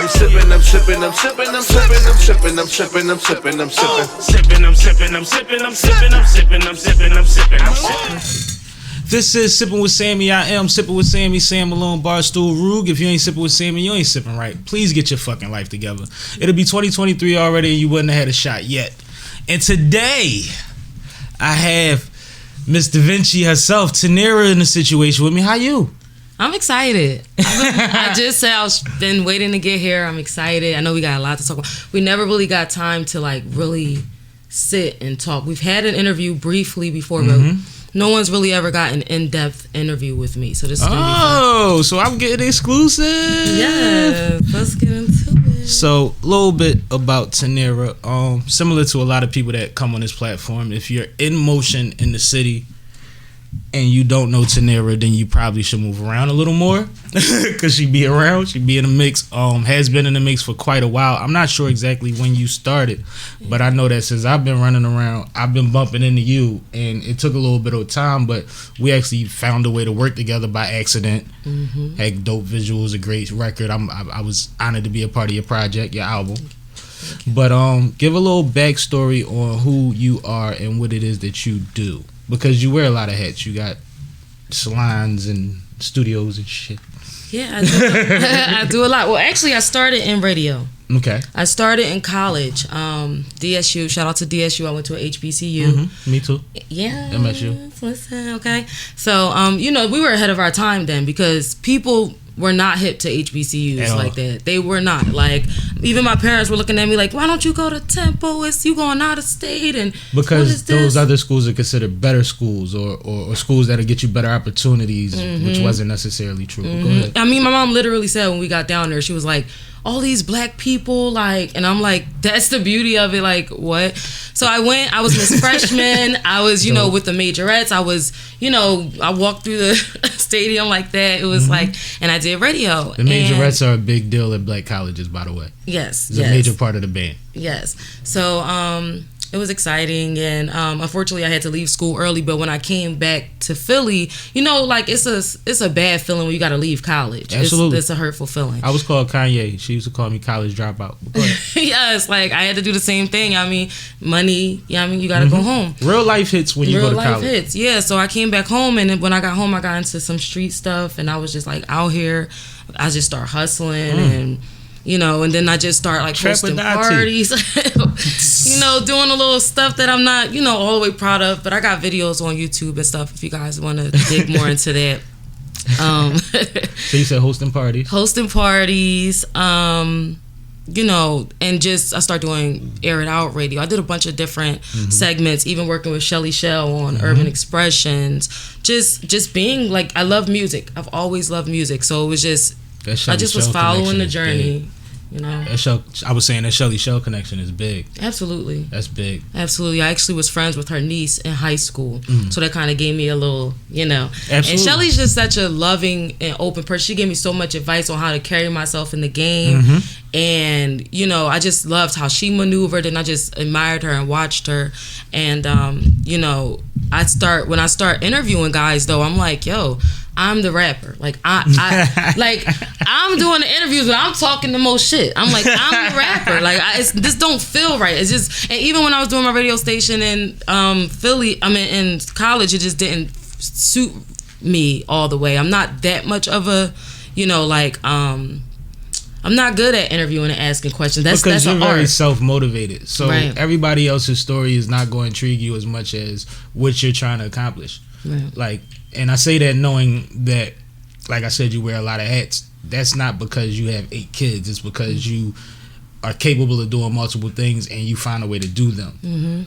I'm sippin', I'm sippin', I'm sippin', I'm sippin', I'm sippin', I'm sippin', I'm sippin', I'm sippin'. Sippin', I'm sippin', I'm sippin', I'm sippin', I'm sippin', I'm sippin', I'm sippin', I'm sippin'. This is Sippin' with Sammie. I am Sippin' with Sammie, Sam Malone, Barstool, Rug. If you ain't sippin' with Sammie, you ain't sippin' right. Please get your fucking life together. It'll be 2023 already and you wouldn't have had a shot yet. And today, I have Miss Davinci herself, Tyneara, in the situation with me. How you? I'm excited. I just said I've been waiting to get here. I'm excited. I know we got a lot to talk about. We never really got time to like really sit and talk. We've had an interview briefly before, but no one's really ever got an in-depth interview with me. So this is gonna be fun. Oh, so I'm getting exclusive. Yeah, let's get into it. So a little bit about Tyneara. Similar to a lot of people that come on this platform, if you're in motion in the city and you don't know Tyneara, then you probably should move around a little more because she be around. She be in the mix. Has been in the mix for quite a while. I'm not sure exactly when you started, but I know that since I've been running around, I've been bumping into you, and it took a little bit of time, but we actually found a way to work together by accident. Had dope visuals, a great record. I was honored to be a part of your project, your album. But give a little backstory on who you are and what it is that you do. Because you wear a lot of hats. You got salons and studios and shit. Yeah, I do. I do a lot. Well, actually, I started in radio. Okay. I started in college. DSU. Shout out to DSU. I went to a HBCU. Me too. Yeah. MSU. Listen, okay. So, we were ahead of our time then because people were not hip to HBCUs like that. They were not. Like, even my parents were looking at me like, why don't you go to Temple? It's you going out of state. And because those other schools are considered better schools or schools that'll get you better opportunities, which wasn't necessarily true. But go ahead. I mean, my mom literally said when we got down there, she was like, all these black people, like, and I'm like, that's the beauty of it, like, what? So I was Miss Freshman, I was, with the majorettes, I was, I walked through the stadium like that, it was like, and I did radio. The majorettes are a big deal at black colleges, by the way. Yes, It's a major part of the band. Yes, so, it was exciting, and unfortunately I had to leave school early, but when I came back to Philly, it's a bad feeling when you gotta leave college. Absolutely. It's a hurtful feeling. I was called Kanye. She used to call me college dropout. Yes, like I had to do the same thing. I mean, money, you gotta go home. Real life hits when you go to college. Real life hits, yeah. So I came back home, and then when I got home, I got into some street stuff, and I was just like out here. I just started hustling and and then I just start like hosting parties, doing a little stuff that I'm not, all the way proud of. But I got videos on YouTube and stuff if you guys want to dig more into that. So you said hosting parties? Hosting parties, and just I started doing Air It Out radio. I did a bunch of different segments, even working with Shelly Shell on Urban Expressions. Just being like, I love music. I've always loved music. So it was just, I just was following the journey. I was saying that Shelly Shell connection is big. Absolutely. That's big. Absolutely. I actually was friends with her niece in high school. So that kind of gave me a little, Absolutely. And Shelly's just such a loving and open person. She gave me so much advice on how to carry myself in the game. And, I just loved how she maneuvered, and I just admired her and watched her. And, when I start interviewing guys, though, I'm like, yo, I'm the rapper. Like I'm doing the interviews, but I'm talking the most shit. I'm like, I'm the rapper. Like this don't feel right. It's just, and even when I was doing my radio station in Philly, in college, it just didn't suit me all the way. I'm not that much of a, I'm not good at interviewing and asking questions. That's you're an very art. self-motivated. So everybody else's story is not going to intrigue you as much as what you're trying to accomplish. Right. And I say that knowing that, like I said, you wear a lot of hats. That's not because you have 8 kids. It's because you are capable of doing multiple things and you find a way to do them.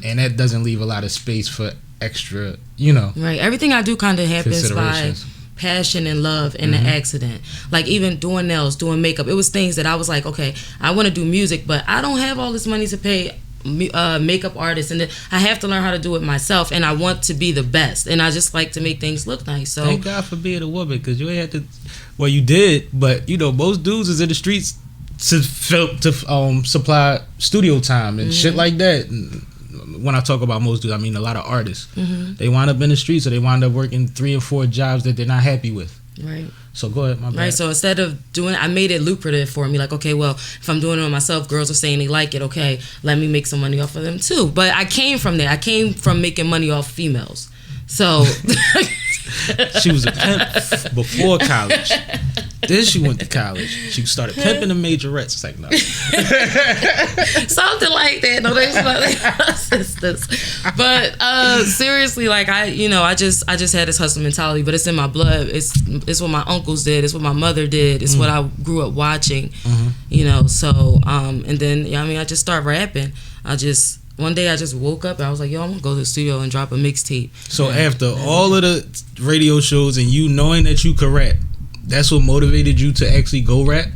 And that doesn't leave a lot of space for extra, Right. Everything I do kind of happens by passion and love and an accident. Like even doing nails, doing makeup. It was things that I was like, okay, I want to do music, but I don't have all this money to pay makeup artists, and I have to learn how to do it myself, and I want to be the best, and I just like to make things look nice. So thank God for being a woman, because you ain't had to. Well, you did, but most dudes is in the streets to supply studio time and shit like that. And when I talk about most dudes, I mean a lot of artists. They wind up in the streets, or they wind up working 3 or 4 jobs that they're not happy with. Right. So go ahead, my bad. Right. So instead of doing, I made it lucrative for me. Like, okay, well, if I'm doing it on myself, girls are saying they like it. Okay, let me make some money off of them too. But I came from there. I came from making money off females. So she was a pimp before college. Then she went to college. She started pimping the majorettes. It's like, no. Something like that. No, they like sisters. But seriously, like I just had this hustle mentality, but it's in my blood. It's what my uncles did. It's what my mother did. It's what I grew up watching. You know, so and then I just started rapping. One day I just woke up and I was like, yo, I'm gonna go to the studio and drop a mixtape. So after all of the radio shows and you knowing that you could rap, that's what motivated you to actually go rap?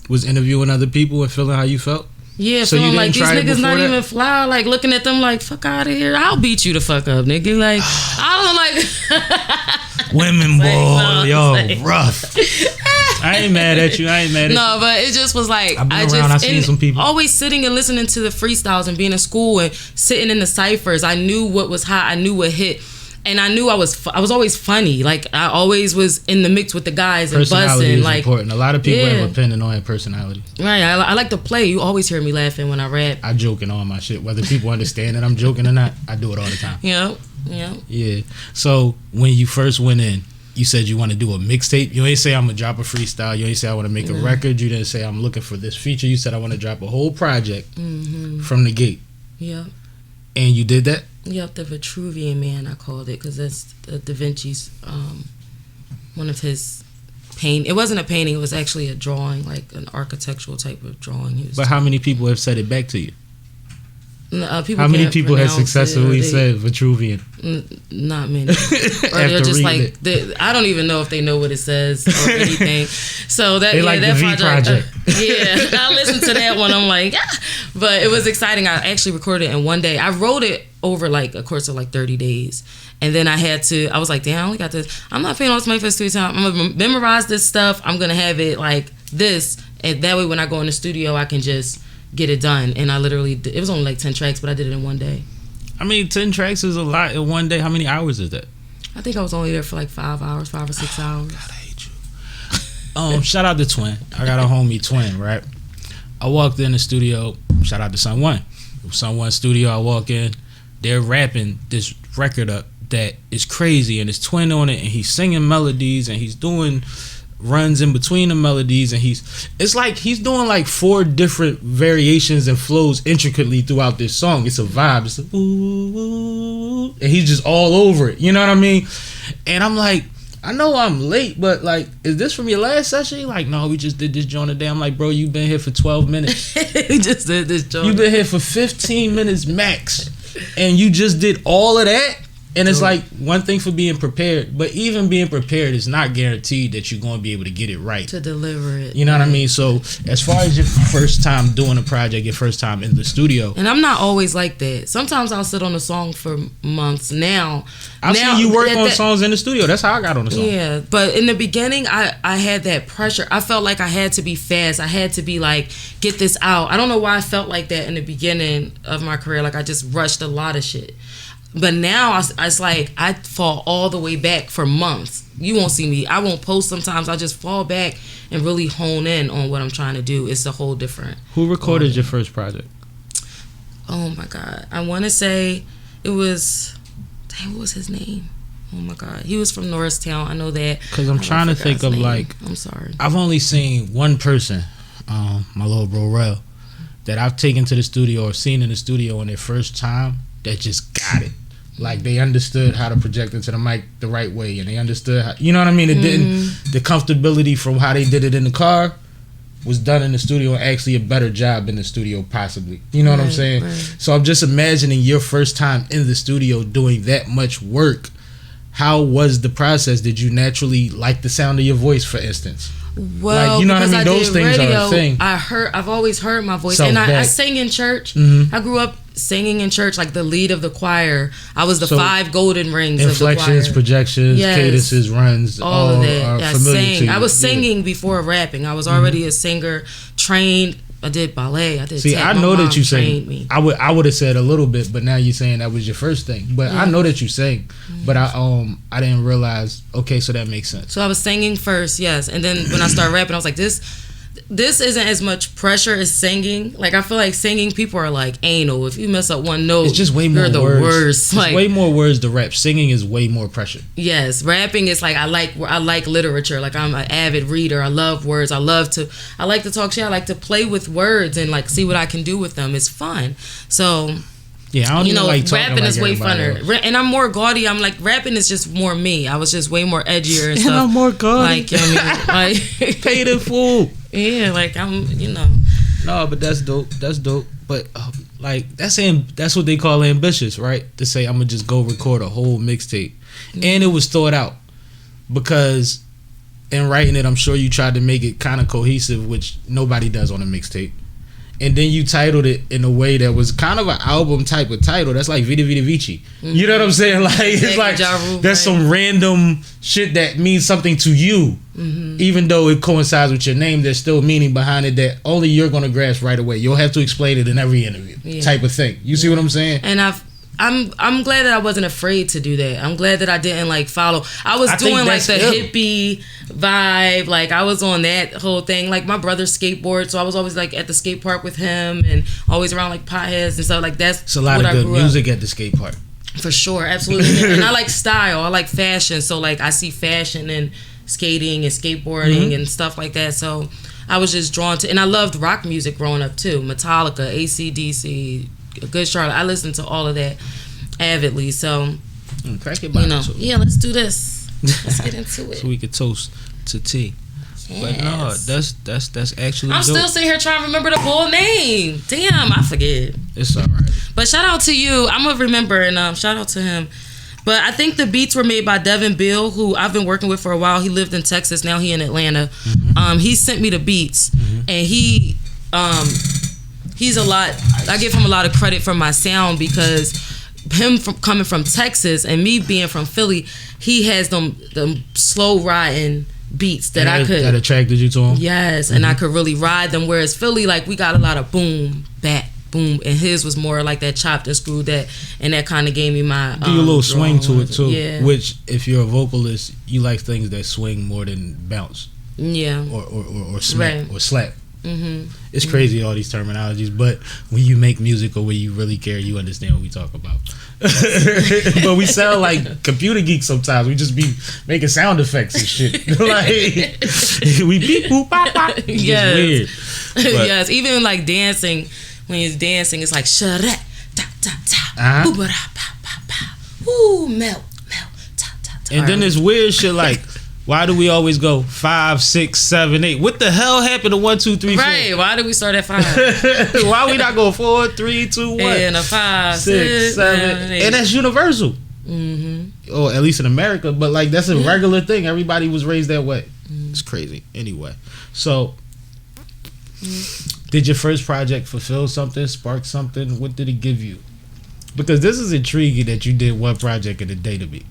Was interviewing other people and feeling how you felt? Yeah, so feeling like these niggas not that? even fly, like looking at them like, fuck out of here. I'll beat you the fuck up, nigga. Like, I don't like women, boy, yo, rough. I ain't mad at you. No, but it just was like, I seen some people always sitting and listening to the freestyles and being in school and sitting in the ciphers. I knew what was hot. I knew what hit. And I knew I was always funny. Like I always was in the mix with the guys and personality buzzing. Is like important. A lot of people have opinion on personality. Right. I like to play. You always hear me laughing when I rap. I joke in all my shit, whether people understand that I'm joking or not. I do it all the time. Yeah. So when you first went in, you said you want to do a mixtape. You ain't say I'm gonna drop a freestyle. You ain't say I want to make a record. You didn't say I'm looking for this feature. You said I want to drop a whole project from the gate. Yeah. And you did that? Yep, the Vitruvian Man, I called it, because that's Da Vinci's, one of his it wasn't a painting, it was actually a drawing, like an architectural type of drawing. But how many people have said it back to you? How many people have successfully said Vitruvian? Not many. Or they're just like, I don't even know if they know what it says or anything. So that, they like that the project. I listened to that one. I'm like, but it was exciting. I actually recorded it in one day. I wrote it over like a course of like 30 days. And then I was like, damn, I only got this. I'm not paying all this money for this studio time. I'm going to memorize this stuff. I'm going to have it like this. And that way when I go in the studio, I can just get it done. And I literally it was only like 10 tracks, but I did it in one day. I mean, 10 tracks is a lot in one day. How many hours is that? I think I was only there for like 5 or 6 hours. God, I hate you. Shout out to Twin. I got a homie Twin, right? I walked in the studio. Shout out to Sun One. Sun One studio. I walk in. They're rapping this record up that is crazy, and it's Twin on it, and he's singing melodies, and he's doing runs in between the melodies, and it's like he's doing like 4 different variations and flows intricately throughout this song. It's a vibe. It's like, ooh, and he's just all over it. You know what I mean? And I'm like, I know I'm late, but like, is this from your last session? Like, no, we just did this joint today. I'm like, bro, you've been here for 12 minutes. We just did this joint. You've been here for 15 minutes max, and you just did all of that? And it's like one thing for being prepared, but even being prepared is not guaranteed that you're going to be able to get it right. To deliver it. You know what I mean? So as far as your first time doing a project, your first time in the studio. And I'm not always like that. Sometimes I'll sit on a song for months. I've seen you work on songs in the studio. That's how I got on the song. Yeah, but in the beginning, I had that pressure. I felt like I had to be fast. I had to be like, get this out. I don't know why I felt like that in the beginning of my career. Like I just rushed a lot of shit. But now it's like I fall all the way back for months. You won't see me. I won't post sometimes. I just fall back and really hone in on what I'm trying to do. It's a whole different. Who recorded your first project? Oh my God. I want to say it was, what was his name? Oh my God. He was from Norristown. I know that. Because I'm trying to think of like, I'm sorry. I've only seen one person, my little bro Rel, that I've taken to the studio or seen in the studio on their first time that just got it. Like they understood how to project into the mic the right way, and they understood how, you know what I mean? It didn't, the comfortability from how they did it in the car was done in the studio, and actually a better job in the studio possibly. You know what I'm saying? Right. So I'm just imagining your first time in the studio doing that much work. How was the process? Did you naturally like the sound of your voice, for instance? Well, like, you know what I mean? Those things are a thing. I've always heard my voice, So and I sang in church. I grew up singing in church, like the lead of the choir. I was the 5 golden rings of the choir. Inflections, projections, cadences, runs, all of that. Are familiar to you. I was singing before rapping. I was already a singer, trained I did ballet. I did. See, tap. I know My that mom you trained sing. me. I would have said a little bit, but now you're saying that was your first thing. But I know that you sing, but I didn't realize. Okay, so that makes sense. So I was singing first, yes, and then when I started rapping, I was like, this isn't as much pressure as singing. Like, I feel like singing, people are like anal. If you mess up one note, It's just way more you're the words. worst. It's Like, way more words to rap. Singing is way more pressure. yes, rapping is like I like literature. Like, I'm an avid reader. I love words. I like to talk shit. I like to play with words and like see what I can do with them. It's fun. So Yeah, I don't even like talking rapping like is way everybody funner. else. And I'm more gaudy. I'm like, rapping is just more me. I was just way more edgier and stuff. I'm more gaudy. Like, you know what I mean? Like, Paid in full. yeah, like I'm, No, but that's dope. That's dope. But like that's what they call ambitious, right? To say I'm gonna just go record a whole mixtape, and it was thought out because in writing it, I'm sure you tried to make it kind of cohesive, which nobody does on a mixtape. And then you titled it in a way that was kind of an album type of title. That's like Vita Vita Vici. You know what I'm saying? Like it's like that's some random shit that means something to you. Even though it coincides with your name, there's still meaning behind it that only you're gonna grasp right away. You'll have to explain it in every interview, type of thing. You see what I'm saying? And I'm glad that I wasn't afraid to do that. I'm glad that I didn't like follow. I was doing like the hippie vibe. Like I was on that whole thing. Like my brother skateboard, so I was always like at the skate park with him and always around like potheads and stuff. Like that's It's a lot of good music at the skate park. For sure, absolutely. And I like style. I like fashion. So like I see fashion and skating and skateboarding and stuff like that. So I was just drawn to, and I loved rock music growing up too. Metallica, AC/DC, Good Charlotte. I listened to all of that avidly. So Crack it by yeah, let's do this. Let's get into it. So we could toast to tea. Yes. But no, that's actually I'm dope. still sitting here trying to remember the full name. Damn, I forget. It's all right. But shout out to you. I'm gonna remember, and shout out to him. But I think the beats were made by Devin Bill, who I've been working with for a while. He lived in Texas. Now he in Atlanta. He sent me the beats, and he's a lot. I give him a lot of credit for my sound because him coming from Texas and me being from Philly, he has them slow riding beats that that attracted you to him. Yes, and I could really ride them. Whereas Philly, like we got a lot of boom, bap, boom, and his was more like that chopped and screwed that kind of gave me my do a little swing to it too. Yeah. Which if you're a vocalist, you like things that swing more than bounce. Yeah. Or smack or slap. Mm-hmm. It's crazy all these terminologies, but when you make music or when you really care, you understand what we talk about. But we sound like computer geeks sometimes. We just be making sound effects and shit. Like we beep boop pop pop. It's weird. But, yes, even like dancing. When he's dancing, it's like shara ta ta ta, boobara pa pa pa, ooh melt ta ta ta. And then there's weird shit like, why do we always go 5, 6, 7, 8? What the hell happened to 1, 2, 3, 4? Right? Why did we start at 5? Why we not go 4, 3, 2, 1? And a 5, 6, 7, 8. And that's universal. Or at least in America, but like that's a regular thing. Everybody was raised that way. It's crazy. Anyway, so did your first project fulfill something, spark something? What did it give you? Because this is intriguing that you did one project in a day to me.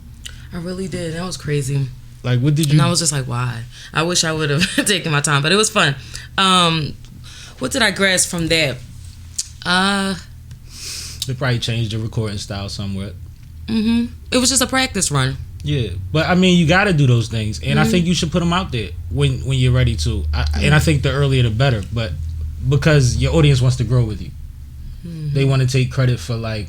I really did. That was crazy. Like, what did you? And I was just like, why? I wish I would have taken my time, but it was fun. What did I grasp from that? They probably changed your recording style somewhat. It was just a practice run. Yeah, but I mean, you got to do those things, and I think you should put them out there when you're ready to. And I think the earlier the better, but because your audience wants to grow with you, they want to take credit for like,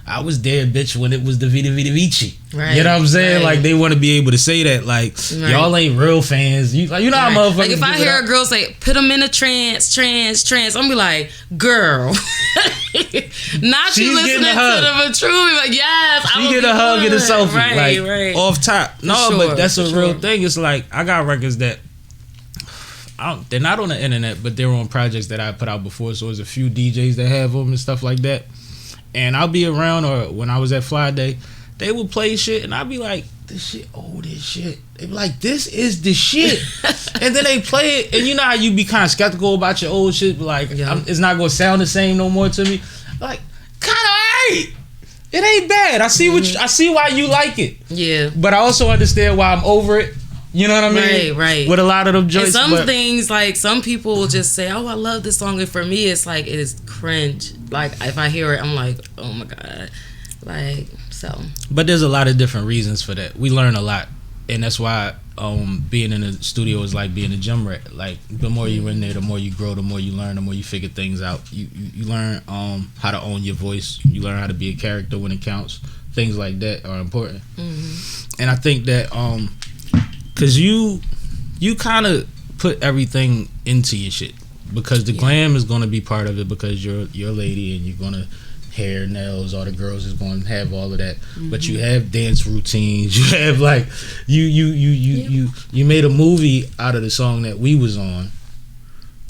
I was there, bitch, when it was the Vita Vita Vici. Right. You know what I'm saying? Right. Like they want to be able to say that, like y'all ain't real fans. You know how motherfuckers. Like if I hear a girl say, "Put them in a trance," I'm gonna be like, "Girl, not She's you listening to the truth." Like, yes, she get a hug and a selfie, right, like right. off top. No, sure, but that's a real sure. thing. It's like I got records that they're not on the internet, but they're on projects that I put out before. So there's a few DJs that have them and stuff like that. And I'll be around, or when I was at Fly Day, they would play shit, and I'd be like, "This shit, old as shit." They be like, "This is the shit," and then they play it, and you know how you be kind of skeptical about your old shit, but like, it's not gonna sound the same no more to me. Like, kind of alright. It ain't bad. I see I see why you like it. Yeah. But I also understand why I'm over it. You know what I mean? Right. With a lot of them joints. And some things, like, some people will just say, oh, I love this song. And for me, it's like, it is cringe. Like, if I hear it, I'm like, oh my God. Like, so. But there's a lot of different reasons for that. We learn a lot. And that's why being in the studio is like being a gym rat. Like, the more you're in there, the more you grow, the more you learn, the more you figure things out. You learn how to own your voice. You learn how to be a character when it counts. Things like that are important. Mm-hmm. And I think that because you kind of put everything into your shit, because the glam is going to be part of it, because you're a lady and you're going to hair, nails, all the girls is going to have all of that. Mm-hmm. But you have dance routines. You have like you made a movie out of the song that we was on.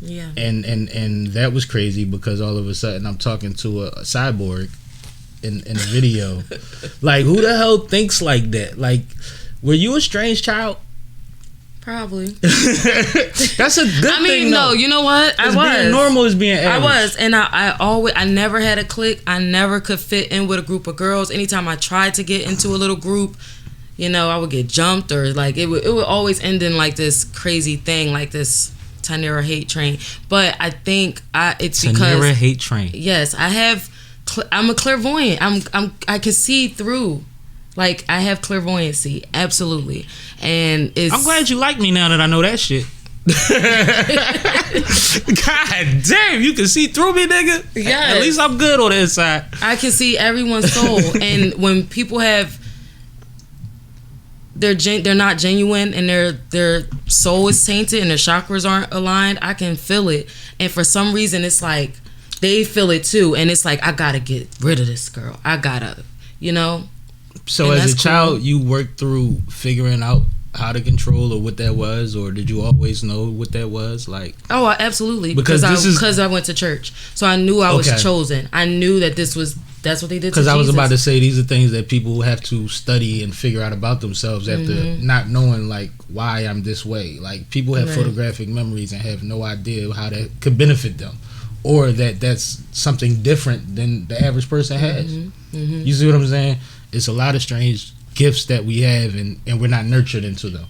Yeah. And that was crazy, because all of a sudden I'm talking to a cyborg in a video. Like, who the hell thinks like that? Like, were you a strange child? Probably. That's a good thing. No, you know what? I was. Being normal is being average. I was, and I never had a clique. I never could fit in with a group of girls. Anytime I tried to get into a little group, you know, I would get jumped, or like it would always end in like this crazy thing, like this Tyneara hate train. But I think it's because Tyneara hate train. Yes, I'm a clairvoyant. I can see through. Like, I have clairvoyancy, absolutely. And I'm glad you like me now that I know that shit. God damn, you can see through me, nigga. Yeah. At least I'm good on the inside. I can see everyone's soul. And when people they're not genuine, and their soul is tainted and their chakras aren't aligned, I can feel it. And for some reason, it's like they feel it too. And it's like, I gotta get rid of this girl. I gotta, you know? So and as a child, you worked through figuring out how to control, or what that was, or did you always know what that was? Like, absolutely, because I went to church, so I knew I was chosen. I knew that that's what they did. Because I was about to say, these are things that people have to study and figure out about themselves after not knowing, like, why I'm this way. Like, people have photographic memories and have no idea how that could benefit them, or that's something different than the average person has. You see what I'm saying? It's a lot of strange gifts that we have, and we're not nurtured into them.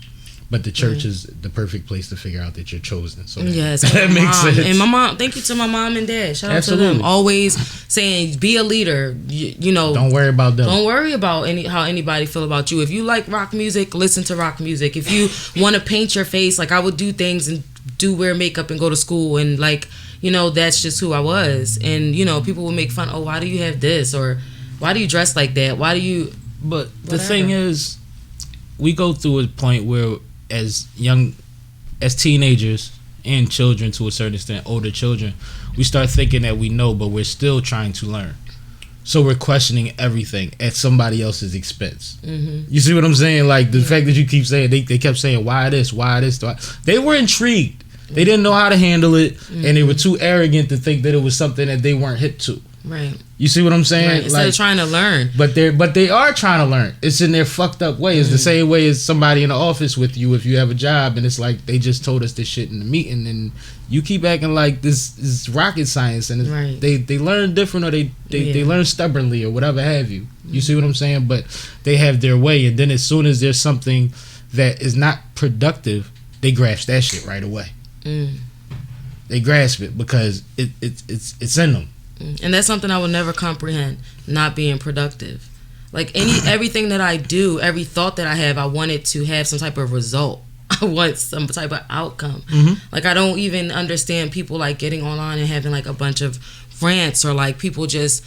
But the church is the perfect place to figure out that you're chosen. So that makes sense. And my mom, thank you to my mom and dad. Shout out to them. Always saying, be a leader. You know, don't worry about them. Don't worry about how anybody feel about you. If you like rock music, listen to rock music. If you want to paint your face, like, I would do things and wear makeup and go to school, and, like, you know, that's just who I was. And, you know, people would make fun. Oh, why do you have this? Or why do you dress like that? Why do you? But the thing is, we go through a point where, as teenagers and children, to a certain extent, older children, we start thinking that we know, but we're still trying to learn. So we're questioning everything at somebody else's expense. You see what I'm saying? Like, the fact that you keep saying, they kept saying, why this? They were intrigued. They didn't know how to handle it, and they were too arrogant to think that it was something that they weren't hip to. Right. You see what I'm saying? Right. Instead of trying to learn. But they are trying to learn. It's in their fucked up way. It's the same way as somebody in the office with you if you have a job, and it's like, they just told us this shit in the meeting, and you keep acting like this is rocket science, and they learn different, or they learn stubbornly, or whatever have you. You see what I'm saying? But they have their way, and then as soon as there's something that is not productive, they grasp that shit right away. They grasp it because it's in them. And that's something I will never comprehend, not being productive. Like, everything that I do, every thought that I have, I want it to have some type of result. I want some type of outcome. Like, I don't even understand people, like, getting online and having, like, a bunch of rants, or, like, people just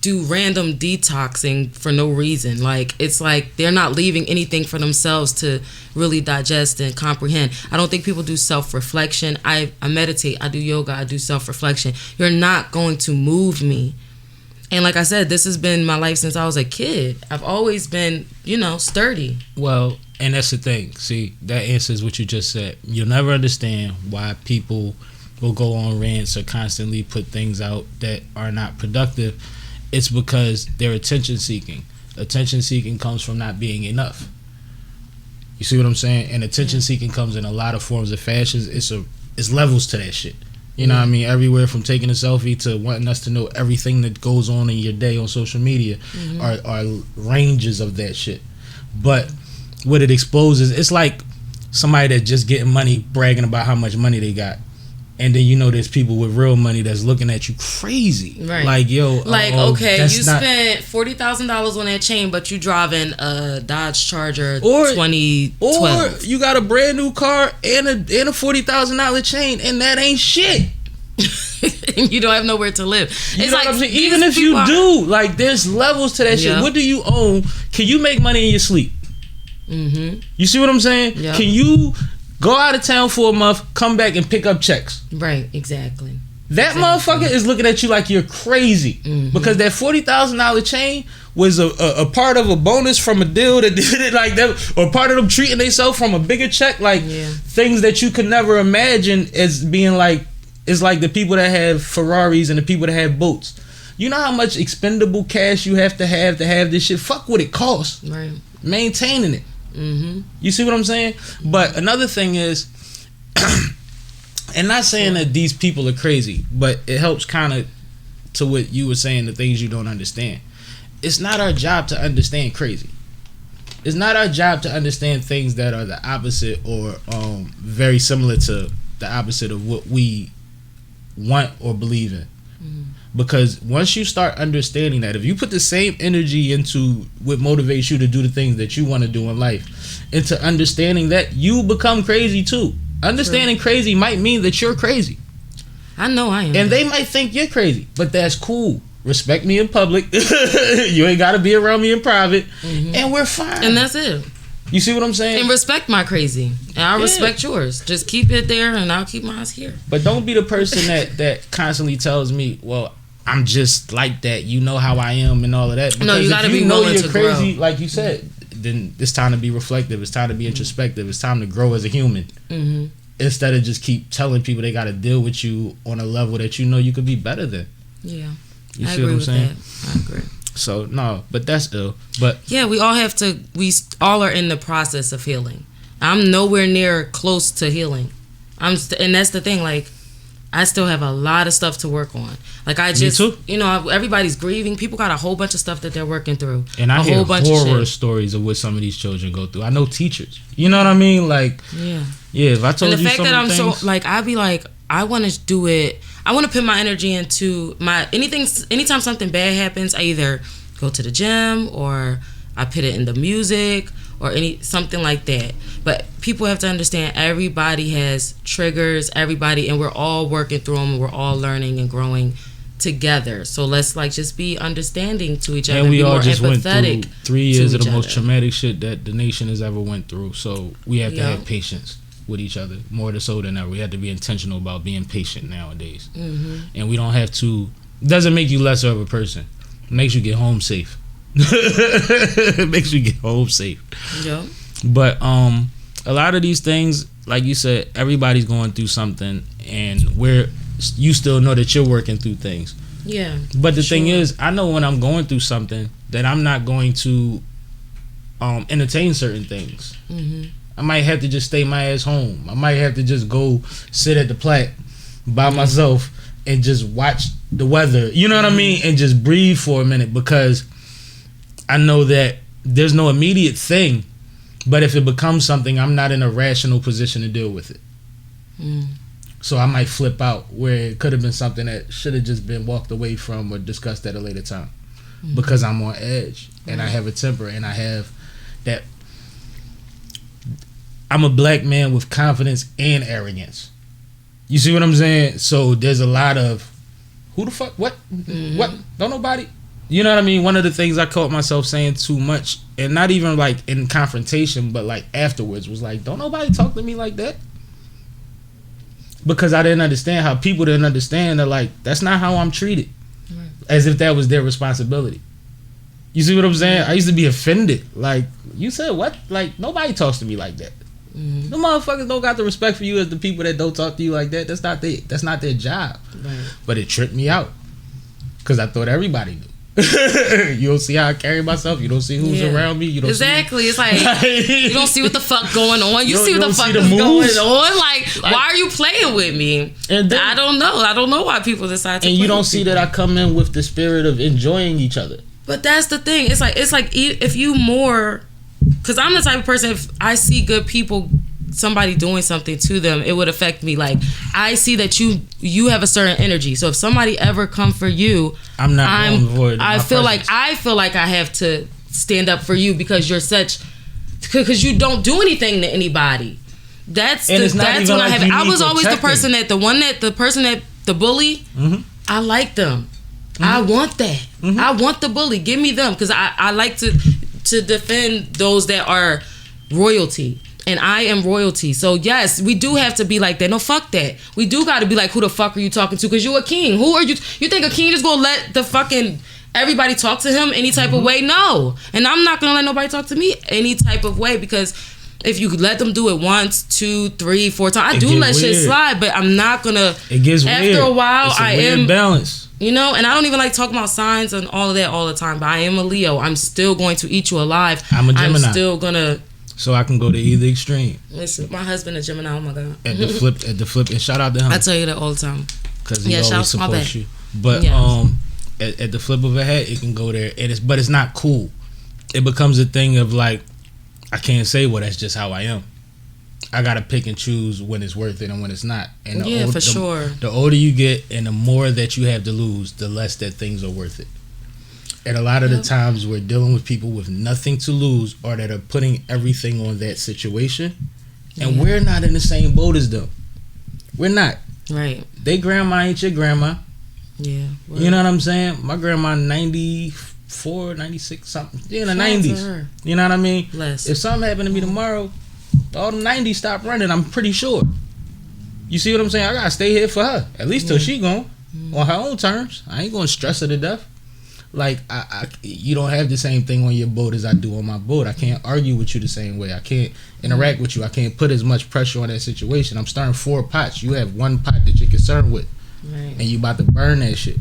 do random detoxing for no reason. Like, it's like they're not leaving anything for themselves to really digest and comprehend. I don't think people do self-reflection. I meditate, I do yoga, I do self-reflection. You're not going to move me. And like I said, this has been my life since I was a kid. I've always been, you know, sturdy. Well, and that's the thing. See, that answers what you just said. You'll never understand why people will go on rants or constantly put things out that are not productive. It's because they're attention seeking. Attention seeking comes from not being enough. You see what I'm saying? And attention seeking comes in a lot of forms of fashions. It's levels to that shit. You know what I mean? Everywhere from taking a selfie to wanting us to know everything that goes on in your day on social media are ranges of that shit. But what it exposes, it's like somebody that's just getting money bragging about how much money they got. And then you know there's people with real money that's looking at you crazy. Right. Like, yo. Like, okay, you not, spent $40,000 on that chain, but you driving a Dodge Charger or 2012. Or you got a brand new car and a $40,000 chain, and that ain't shit. And you don't have nowhere to live. You know what I'm saying? Even if you do, like, there's levels to that shit. What do you own? Can you make money in your sleep? Mm-hmm. You see what I'm saying? Yep. Can you go out of town for a month, come back and pick up checks? Right, exactly. That motherfucker is looking at you like you're crazy. Because that $40,000 chain was a part of a bonus from a deal that did it like that, or part of them treating themselves from a bigger check, like things that you could never imagine as being like. It's like the people that have Ferraris and the people that have boats. You know how much expendable cash you have to have this shit? Fuck what it costs. Right. Maintaining it. You see what I'm saying? But another thing is, and not saying that these people are crazy, but it helps kind of to what you were saying, the things you don't understand. It's not our job to understand crazy. It's not our job to understand things that are the opposite or very similar to the opposite of what we want or believe in. Because once you start understanding that, if you put the same energy into what motivates you to do the things that you want to do in life, into understanding that, you become crazy too. Understanding crazy might mean that you're crazy. I know I am. And they might think you're crazy, but that's cool. Respect me in public. You ain't got to be around me in private. And we're fine. And that's it. You see what I'm saying? And respect my crazy. And I respect yours. Just keep it there and I'll keep mine here. But don't be the person that constantly tells me, well, I'm just like that. You know how I am and all of that. Because no, you got to be willing to crazy, grow. like you said, then it's time to be reflective. It's time to be introspective. It's time to grow as a human. Instead of just keep telling people they got to deal with you on a level that you know you could be better than. Yeah. You I see agree what I'm with saying? that. I agree. So, no, but that's ill. But yeah, we all are in the process of healing. I'm nowhere near close to healing. And that's the thing, like, I still have a lot of stuff to work on. Like, I just, Me too. you know, everybody's grieving. People got a whole bunch of stuff that they're working through. And I hear whole bunch horror of stories of what some of these children go through. I know teachers. You know what I mean? Like, yeah, if I told you some of the things. And the fact that I'm so, like, I'd be like, I want to do it. I want to put my energy into anytime something bad happens, I either go to the gym or I put it in the music or something like that. But people have to understand everybody has triggers, and we're all working through them and we're all learning and growing together. So let's just be understanding to each other. And we all just went through 3 years of the most traumatic shit that the nation has ever went through. So we have to have patience with each other more so than ever. We have to be intentional about being patient nowadays. And we don't have to. It doesn't make you lesser of a person. It makes you get home safe. It makes you get home safe. Yeah. But a lot of these things, like you said, everybody's going through something, and you still know that you're working through things. Yeah. But the thing is, I know when I'm going through something that I'm not going to entertain certain things. I might have to just stay my ass home. I might have to just go sit at the Platte by myself and just watch the weather. You know what I mean? And just breathe for a minute, because I know that there's no immediate thing. But if it becomes something, I'm not in a rational position to deal with it. So I might flip out, where it could have been something that should have just been walked away from or discussed at a later time. Because I'm on edge and I have a temper and I have that. I'm a black man with confidence and arrogance. You see what I'm saying? So there's a lot of, who the fuck, what, what, don't nobody, you know what I mean? One of the things I caught myself saying too much, and not even like in confrontation, but like afterwards, was like, don't nobody talk to me like that. Because I didn't understand how people didn't understand that, like, that's not how I'm treated. As if that was their responsibility. You see what I'm saying? I used to be offended. Like, you said what? Like, nobody talks to me like that. The motherfuckers don't got the respect for you as the people that don't talk to you like that. That's not their job. But it tripped me out, because I thought everybody knew. You don't see how I carry myself. You don't see who's around me. You don't see, it's like you don't see what the fuck going on. You see what the fuck the is going moves. on. Like, why are you playing with me? And then, I don't know. I don't know why people decide to. And play you don't with see people. that I come in with the spirit of enjoying each other. But that's the thing. It's like if you more Because I'm the type of person, if I see good people, somebody doing something to them, it would affect me. Like, I see that you have a certain energy. So if somebody ever come for you, I feel like I have to stand up for you because you're because you don't do anything to anybody. That's when I have it. I was always the person that the bully. Mm-hmm. I like them. Mm-hmm. I want that. Mm-hmm. I want the bully. Give me them, because I like to defend those that are royalty. And I am royalty. So yes, we do have to be like that. No, fuck that. We do got to be like, who the fuck are you talking to? Because you a king. Who are you? You think a king just gonna let the fucking everybody talk to him any type of way? No. And I'm not gonna let nobody talk to me any type of way, because if you let them do it once, 2, 3, 4 times, I do let shit slide, but I'm not gonna. It gets weird. After a while, I am balance. You know, and I don't even like talking about signs and all of that all the time. But I am a Leo. I'm still going to eat you alive. I'm a Gemini. I'm still gonna. So I can go to either extreme. Listen, my husband is Gemini. Oh my god. At the flip, and shout out to him. I tell you that all the time. Because he always supports you. But at the flip of a hat, it can go there, and but it's not cool. It becomes a thing of like, I can't say, well, that's just how I am. I gotta pick and choose when it's worth it and when it's not. And sure. The older you get, and the more that you have to lose, the less that things are worth it. And a lot of the times we're dealing with people with nothing to lose, or that are putting everything on that situation. And we're not in the same boat as them. We're not. Right. They grandma ain't your grandma. Yeah. Well, you know what I'm saying? My grandma 94, 96 something. In the 90s. You know what I mean? Less. If something happened to me tomorrow, all the 90s stop running, I'm pretty sure. You see what I'm saying? I gotta stay here for her. At least till she gone. On her own terms. I ain't gonna stress her to death. Like, you don't have the same thing on your boat as I do on my boat. I can't argue with you the same way. I can't interact with you. I can't put as much pressure on that situation. I'm stirring 4 pots. You have 1 pot that you're concerned with. Right. And you about to burn that shit.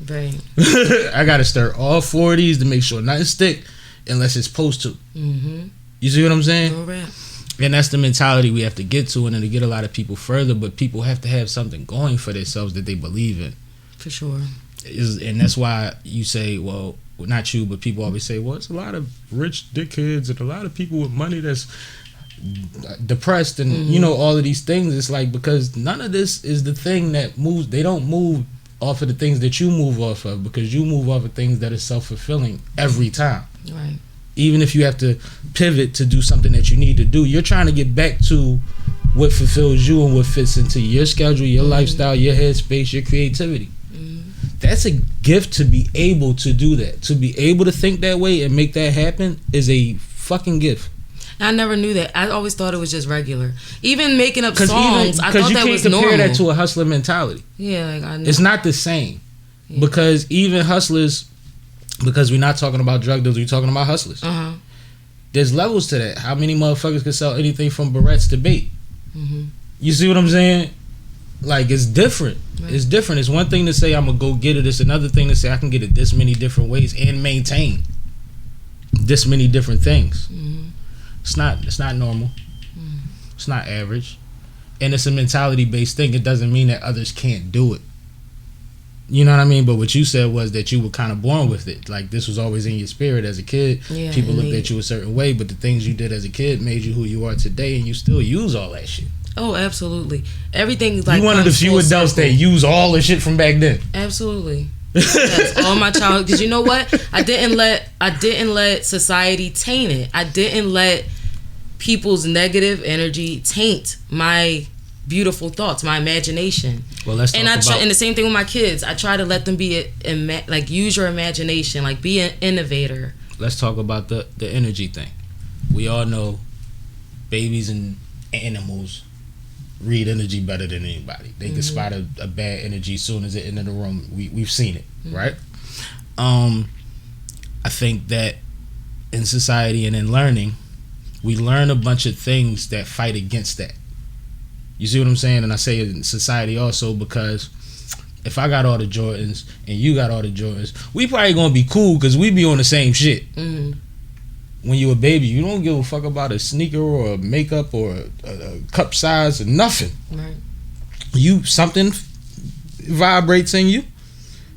Right. I got to stir all 4 of these to make sure nothing stick unless it's supposed to. Mm-hmm. You see what I'm saying? All right. And that's the mentality we have to get to, and then to get a lot of people further. But people have to have something going for themselves that they believe in. For sure. And that's why you say, well, not you, but people always say, well, it's a lot of rich dickheads and a lot of people with money that's depressed and you know, all of these things. It's like, because none of this is the thing that moves. They don't move off of the things that you move off of, because you move off of things that are self-fulfilling every time. Right. Even if you have to pivot to do something that you need to do, you're trying to get back to what fulfills you and what fits into your schedule, your lifestyle, your headspace, your creativity. That's a gift to be able to do that. To be able to think that way and make that happen is a fucking gift. I never knew that. I always thought it was just regular. Even making up songs, I thought that was normal. Because you can't compare that to a hustler mentality. Yeah, like I know. It's not the same. Yeah. Because even hustlers, because we're not talking about drug dealers, we're talking about hustlers. Uh-huh. There's levels to that. How many motherfuckers can sell anything from barrettes to bait? Mm-hmm. You see what I'm saying? Like, it's different. Right. It's different. It's one thing to say I'm gonna go get it. It's another thing to say I can get it this many different ways and maintain this many different things. Mm-hmm. It's not normal. Mm-hmm. It's not average, and it's a mentality based thing. It doesn't mean that others can't do it. You know what I mean? But what you said was that you were kind of born with it. Like, this was always in your spirit as a kid. Yeah, people looked at you a certain way, but the things you did as a kid made you who you are today, and you still use all that shit. Oh, absolutely. Everything's like, you one of the few adults that use all the shit from back then. Absolutely. Yes, all my childhood. Because you know what? I didn't let society taint it. I didn't let people's negative energy taint my beautiful thoughts, my imagination. Well, let's talk about. And the same thing with my kids. I try to let them be like, use your imagination, like, be an innovator. Let's talk about the energy thing. We all know babies and animals read energy better than anybody. They can spot a bad energy as soon as it enter the room. We've seen it, right? I think that in society and in learning, we learn a bunch of things that fight against that. You see what I'm saying? And I say in society also because if I got all the Jordans and you got all the Jordans, we probably gonna be cool because we be on the same shit. Mm-hmm. When you a baby, you don't give a fuck about a sneaker or a makeup or a cup size or nothing. Right. You, something vibrates in you,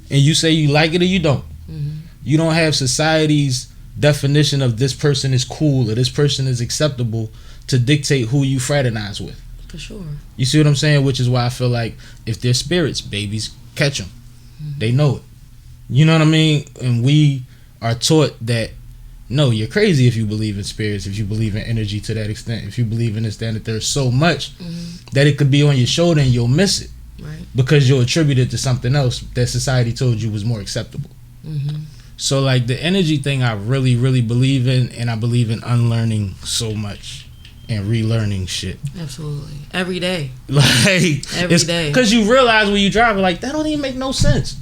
and you say you like it or you don't. Mm-hmm. You don't have society's definition of this person is cool or this person is acceptable to dictate who you fraternize with. For sure. You see what I'm saying? Which is why I feel like if they're spirits, babies catch them. They know it. You know what I mean? And we are taught that, no, you're crazy if you believe in spirits, if you believe in energy to that extent, if you believe in this, that there's so much that it could be on your shoulder and you'll miss it. Right. Because you'll attribute it to something else that society told you was more acceptable. So like the energy thing I really, really believe in, and I believe in unlearning so much and relearning shit. Absolutely. Every day. Like every day. Because you realize when you drive, like, that don't even make no sense.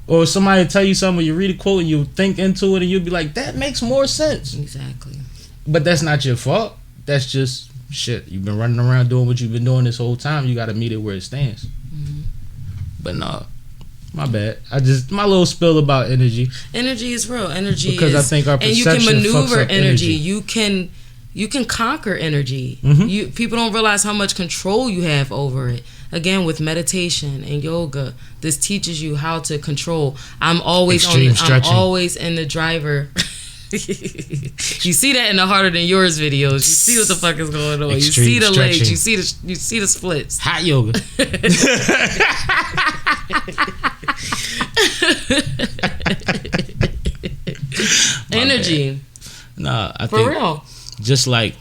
Or somebody tell you something, or you read a quote and you think into it and you'll be like, that makes more sense. Exactly. But that's not your fault. That's just shit. You've been running around doing what you've been doing this whole time. You got to meet it where it stands. But no, my bad. My little spill about energy. Energy is real. Energy because is, I think our perception and you can maneuver fucks up energy. You can conquer energy. Mm-hmm. People don't realize how much control you have over it. Again, with meditation and yoga, this teaches you how to control. I'm always in the driver. You see that in the Harder Than Yours videos. You see what the fuck is going on. Extreme you see the stretching. legs. You see the splits. Hot yoga. Energy. Nah, I For think real. just like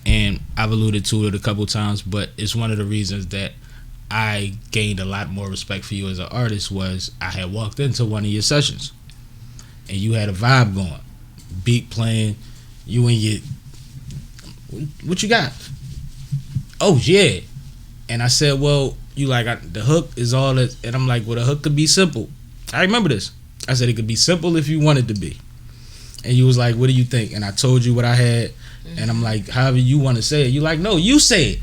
and I've alluded to it a couple times, but it's one of the reasons that I gained a lot more respect for you as an artist was I had walked into one of your sessions and you had a vibe going, beat playing, you and your, what you got? Oh yeah. And I said, well, you like, the hook is all that, and I'm like, well, the hook could be simple. I remember this. I said it could be simple if you want it to be. And you was like, what do you think? And I told you what I had. And I'm like, however you want to say it. You like, no, you say it.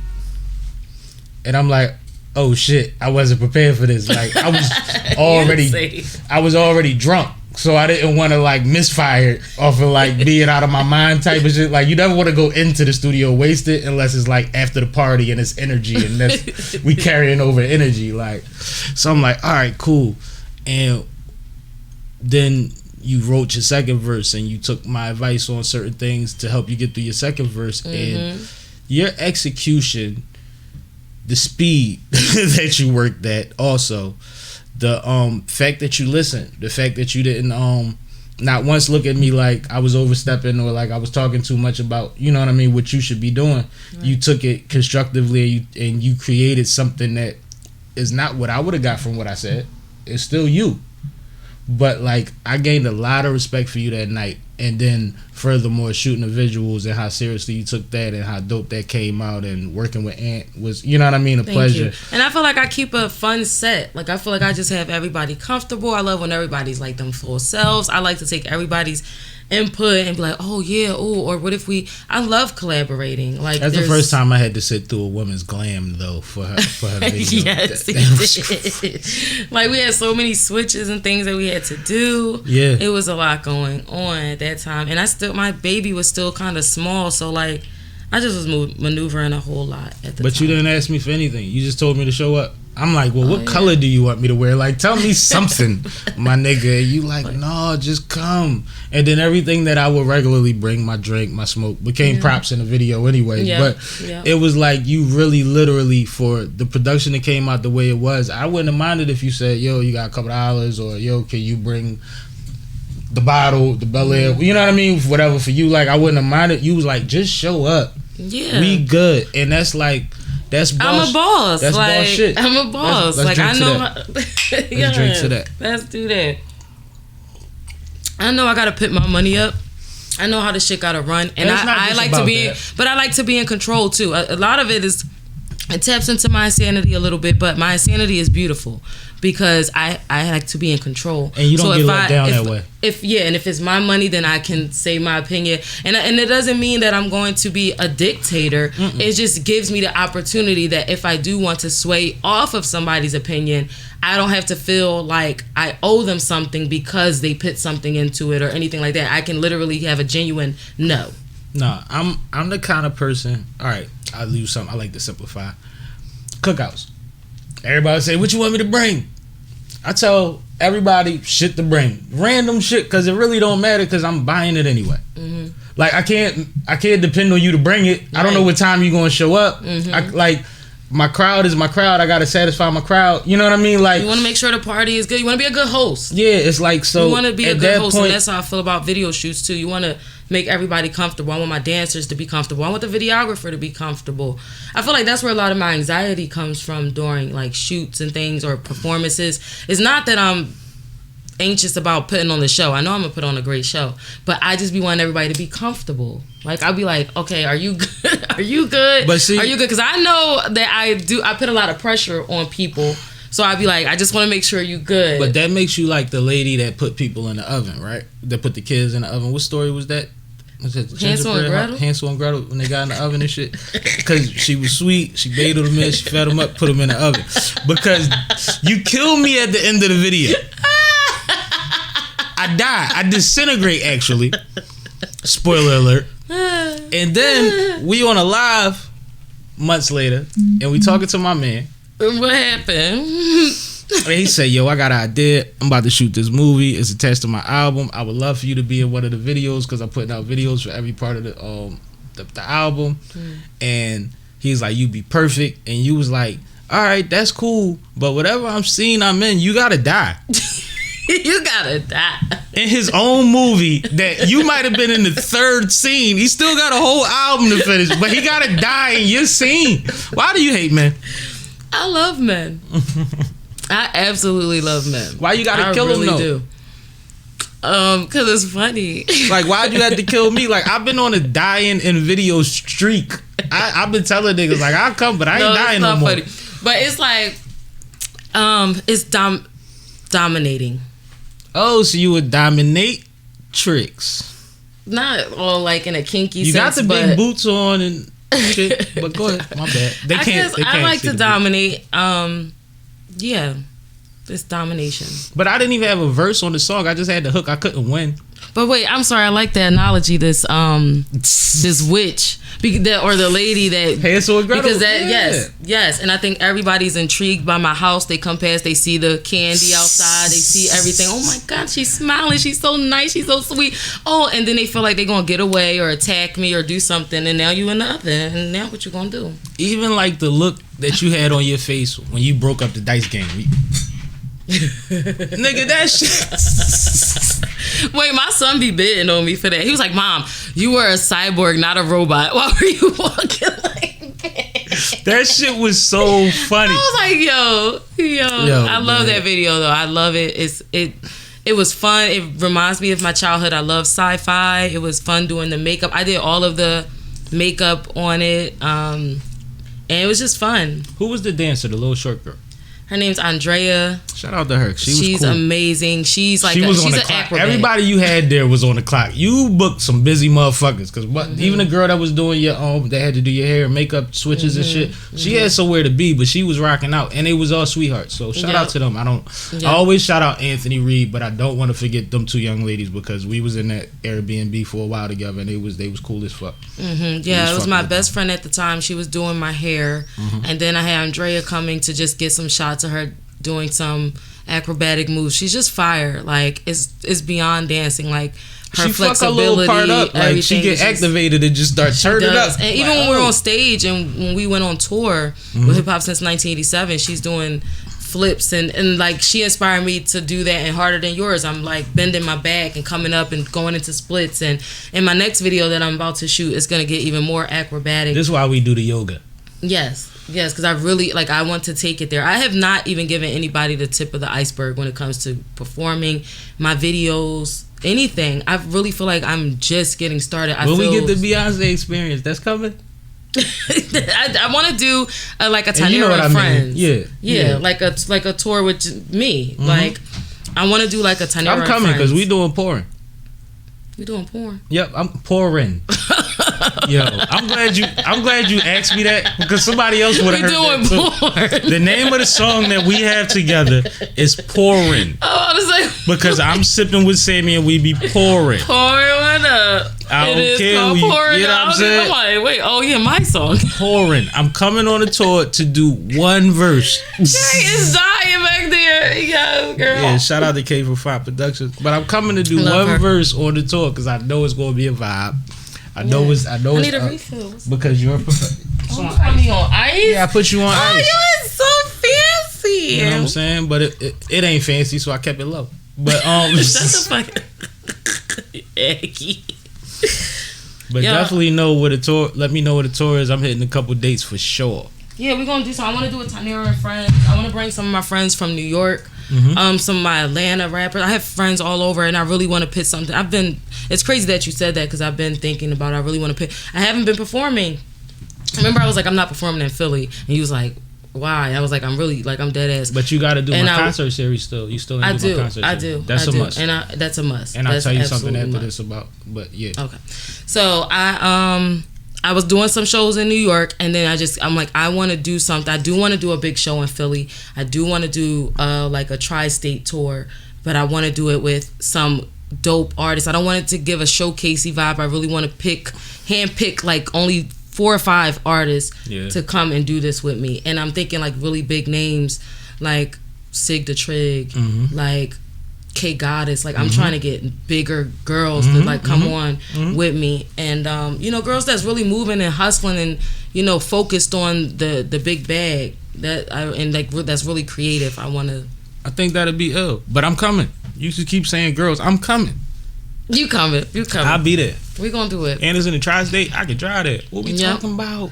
And I'm like, oh shit, I wasn't prepared for this. Like I was already drunk. So I didn't want to like misfire off of like being out of my mind type of shit. Like you never want to go into the studio wasted unless it's like after the party and it's energy and that's we carrying over energy. Like, so I'm like, all right, cool. And then you wrote your second verse and you took my advice on certain things to help you get through your second verse. And your execution, the speed that you worked at, also the fact that you listened, the fact that you didn't not once look at me like I was overstepping or like I was talking too much about, you know what I mean, what you should be doing. Right. You took it constructively and you created something that is not what I would have got from what I said. It's still you. But like I gained a lot of respect for you that night, and then furthermore shooting the visuals and how seriously you took that and how dope that came out, and working with AINT was, you know what I mean, a pleasure. You. And I feel like I keep a fun set. Like I feel like I just have everybody comfortable. I love when everybody's like them full selves. I like to take everybody's input and be like, oh yeah, or what if we, I love collaborating. Like that's the first time I had to sit through a woman's glam though for her video. Yes, did. Like we had so many switches and things that we had to do. Yeah, it was a lot going on at that time, and my baby was still kind of small, so like I just was maneuvering a whole lot at the time. But you didn't ask me for anything. You just told me to show up. I'm like, well, what color do you want me to wear? Like, tell me something, my nigga. And you like, no, just come. And then everything that I would regularly bring, my drink, my smoke, became props in the video anyway. But it was like you really literally, for the production that came out the way it was, I wouldn't have minded if you said, yo, you got a couple dollars, or yo, can you bring the bottle, the Bel Air, you know what I mean? Whatever for you. Like, I wouldn't have minded. You was like, just show up. Yeah. We good. And that's like, that's boss. I'm a boss. That's like, boss shit. I'm a boss. Let's like I know. Let's drink to that. Let's do that. I know I gotta put my money up. I know how the shit gotta run, and I like to be. But I like to be in control too. A lot of it taps into my insanity a little bit, but my insanity is beautiful because I like to be in control. And you don't get let down that way. And if it's my money, then I can say my opinion. And it doesn't mean that I'm going to be a dictator. Mm-mm. It just gives me the opportunity that if I do want to sway off of somebody's opinion, I don't have to feel like I owe them something because they put something into it or anything like that. I can literally have a genuine no. No, I'm the kind of person. All right, I'll use something. I like to simplify. Cookouts. Everybody say, what you want me to bring? I tell everybody shit to bring. Random shit, because it really don't matter, because I'm buying it anyway. Mm-hmm. Like, I can't depend on you to bring it. Right. I don't know what time you're going to show up. Mm-hmm. My crowd is my crowd. I got to satisfy my crowd. You know what I mean? Like, you want to make sure the party is good. You want to be a good host. Yeah, it's like, so. You want to be a good host, and that's how I feel about video shoots, too. You want to make everybody comfortable. I want my dancers to be comfortable. I want the videographer to be comfortable. I feel like that's where a lot of my anxiety comes from during, like, shoots and things or performances. It's not that I'm anxious about putting on the show. I know I'm gonna put on a great show, but I just be wanting everybody to be comfortable. Like, I'll be like, okay, are you good? Are you good? But see, are you good? Because I know that I put a lot of pressure on people, so I'd be like, I just want to make sure you good. But that makes you like the lady that put people in the oven, right? That put the kids in the oven. What story was that? Was it Hansel and Gretel? Hansel and Gretel, when they got in the oven and shit. Because she was sweet, she bathed them in, she fed them up, put them in the oven. Because you kill me at the end of the video. I die. I disintegrate, actually. Spoiler alert. And then we on a live months later, and we talking to my man. What happened? And he said, yo, I got an idea. I'm about to shoot this movie. It's attached to my album. I would love for you to be in one of the videos, because I'm putting out videos for every part of the album. And he's like, you be perfect. And you was like, all right, that's cool. But whatever I'm seeing I'm in, you got to die. You gotta die. In his own movie that you might have been in the third scene. He still got a whole album to finish, but he gotta die in your scene. Why do you hate men? I love men. I absolutely love men. Why you gotta kill them though? Do. Cause it's funny. Like, why'd you have to kill me? Like, I've been on a dying in video streak. I've been telling niggas, like, I'll come, but I ain't dying no more. Funny. But it's like, it's dominating. Oh, so you would dominate tricks? Not all like in a kinky you sense. You got the big boots on and shit. But go ahead, my bad. They can't. I like to dominate. Yeah, it's domination. But I didn't even have a verse on the song. I just had the hook. I couldn't win. But wait, I'm sorry. I like the analogy. This witch or the lady that Hansel and Gretel. Because that yes, and I think everybody's intrigued by my house. They come past, they see the candy outside, they see everything. Oh my God, she's smiling. She's so nice. She's so sweet. Oh, and then they feel like they're gonna get away or attack me or do something. And now you in the oven. And now what you gonna do? Even like the look that you had on your face when you broke up the dice game. Nigga, that shit. Wait, my son be bidding on me for that. He was like, Mom, you were a cyborg, not a robot. Why were you walking like that? That shit was so funny. I was like, yo, I love that video though. I love it. It was fun. It reminds me of my childhood. I love sci-fi. It was fun doing the makeup. I did all of the makeup on it. And it was just fun. Who was the dancer, the little short girl? Her name's Andrea. Shout out to her. She's cool. Amazing. She's like she's an clock. acrobat. Everybody you had there was on the clock. You booked some busy motherfuckers. Because even the girl that was doing your that had to do your hair and makeup switches and shit, she had somewhere to be, but she was rocking out, and they was all sweethearts. So shout out to them. I always shout out Anthony Reed, but I don't want to forget them two young ladies, because we was in that Airbnb for a while together, and they was cool as fuck. Yeah, it was my best friend at the time. She was doing my hair, and then I had Andrea coming to just get some shots of her doing some acrobatic moves. She's just fire. Like, it's beyond dancing. Like, her she flexibility, fuck her little part up. Like, she get activated and just start turning it up. And even when we were on stage and when we went on tour with hip hop since 1987, she's doing flips and like, she inspired me to do that in Harder Than Yours. I'm like bending my back and coming up and going into splits, and in my next video that I'm about to shoot, it's gonna get even more acrobatic. This is why we do the yoga. Yes, because I really I want to take it there. I have not even given anybody the tip of the iceberg when it comes to performing, my videos, anything. I really feel like I'm just getting started. When we get the Beyonce experience, that's coming. I want to do like a Tyneara Friends. Yeah, like a tour with me. Like, I want to do like a Tyneara. I'm coming because we doing pouring. You doing porn? Yep, I'm pouring. Yo, I'm glad you asked me that, because somebody else would have heard that too. The name of the song that we have together is Pourin'. Oh, I was like, because I'm sipping with Sammie and we be pouring. Pouring what up? I don't care. Pouring. You know what I'm saying? I'm like, wait, oh yeah, my song. Pouring. I'm coming on a tour to do one verse. Jay is dying back there. Yo, girl. Yeah, shout out to K45 Productions. But I'm coming to do Love one her. verse on the tour because I know it's gonna be a vibe. I know it's. I know I it's need a refill. because you're a professional. Oh, put me on ice. Yeah, I put you on Oh, ice. you is so fancy. You know what I'm saying? But it ain't fancy, so I kept it low. But Shut the fuck Eggy. but Yeah. definitely know what the tour. Let me know what the tour is. I'm hitting a couple dates for sure. Yeah, we're gonna do something. I want to do with Tyneara and friends. I want to bring some of my friends from New York. Some of my Atlanta rappers. I have friends all over, and I really want to pit something. It's crazy that you said that because I've been thinking about it. I really want to pit. I haven't been performing. Remember, I was like, I'm not performing in Philly, and you was like, why? I was like, I'm really like, I'm dead ass. But you got to do And my I- concert series still. You still I ain't do my do. concert I series. do. That's I a do. must. And that's a must. And I'll That's tell you something absolutely after must. this about. But yeah. Okay. So I was doing some shows in New York, and then I'm like, I want to do something. I do want to do a big show in Philly. I do want to do like a tri-state tour, but I want to do it with some dope artists. I don't want it to give a showcasey vibe. I really want to hand pick like only 4 or 5 artists to come and do this with me. And I'm thinking like really big names like Sig the Trig, like K Goddess. Like I'm trying to get bigger girls to like come on with me, and girls that's really moving and hustling and focused on the big bag that's really creative. I think that'd be ill. But I'm coming. You should keep saying girls. I'm coming. You coming. I'll be there. We gonna do it. And it's in the tri-state. I can drive there. What we talking about?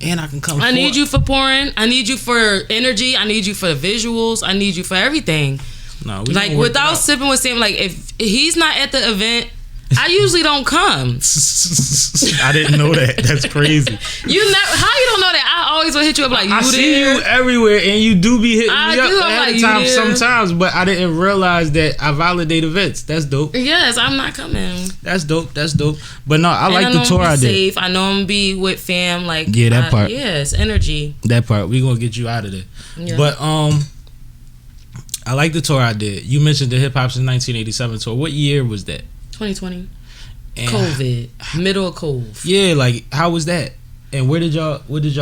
And I can come. I need you for pouring. I need you for energy. I need you for the visuals. I need you for everything. No, we Like without sipping with Sam, like if he's not at the event, I usually don't come. I didn't know that. That's crazy. How you don't know that? I always will hit you up like, I you see there? you everywhere, and you do be hitting I me up do, I'm ahead like, of you time there? sometimes, but I didn't realize that I validate events. That's dope. Yes, I'm not coming. That's dope. But no, I And like I the know tour I'm I did. safe. I know I'm gonna be with fam. Like Yeah, that part. Yes, energy. That part. We gonna get you out of there. Yeah. But I like the tour I did. You mentioned the Hip Hop Since 1987 tour. What year was that? 2020. And COVID. Middle of COVID. Yeah, like how was that? And what did y'all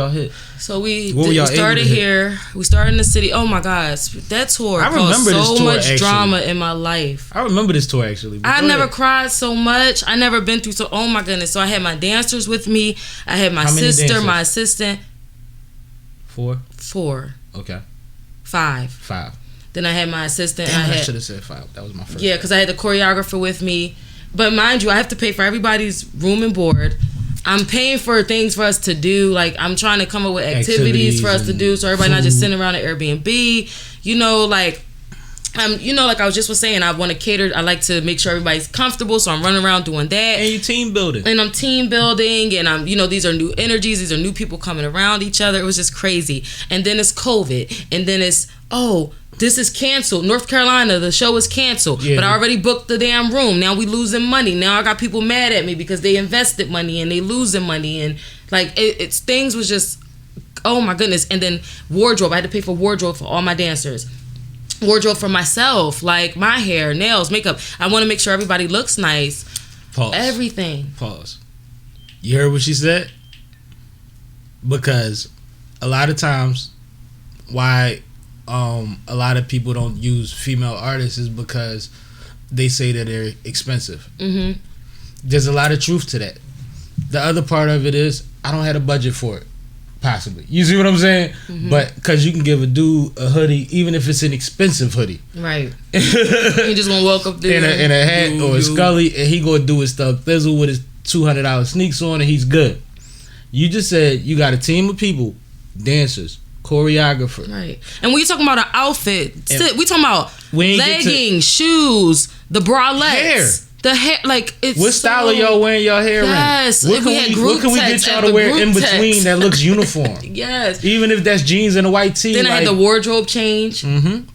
hit? So we What were y'all started able to hit? here. We started in the city. Oh my gosh, that tour I caused remember this so tour, much actually. drama in my life. I remember this tour actually. but I go never ahead. cried so much. I never been through so. Oh my goodness. So I had my dancers with me. I had my How many sister, dancers? my assistant. 4? 4, Okay. 5. 5. Then I had my assistant. Damn, I I had should have said 5. That was my first. because I had the choreographer with me. But mind you, I have to pay for everybody's room and board. I'm paying for things for us to do. Like I'm trying to come up with activities for us to do, so everybody not just sitting around at Airbnb. Like I was just saying, I want to cater. I like to make sure everybody's comfortable, so I'm running around doing that. And you team building. And I'm team building, and I'm, these are new energies. These are new people coming around each other. It was just crazy. And then it's COVID, and then it's this is canceled. North Carolina, the show is canceled, but I already booked the damn room. Now we losing money. Now I got people mad at me because they invested money and they losing money, and like it's things was just, oh my goodness. And then wardrobe, I had to pay for wardrobe for all my dancers. Wardrobe for myself, like my hair, nails, makeup. I want to make sure everybody looks nice. Pause. Everything. Pause. You heard what she said? Because a lot of times why a lot of people don't use female artists is because they say that they're expensive. Mm-hmm. There's a lot of truth to that. The other part of it is I don't have a budget for it. Possibly. You see what I'm saying? Mm-hmm. But because you can give a dude a hoodie, even if it's an expensive hoodie. Right. You just gonna walk up there in a hat or a Scully, and he gonna do his Thug Thizzle with his $200 sneaks on, and he's good. You just said you got a team of people, dancers, choreographer. Right. And when you talking about an outfit, we talking about We ain't get to- leggings, shoes, the bralettes, Hair. the hair. Like it's What style are y'all wearing y'all hair Yes. in? What We had group what can we get text y'all at to the wear group in between text. that looks uniform? Yes. Even if that's jeans and a white tee. Then I had the wardrobe change. Mm-hmm.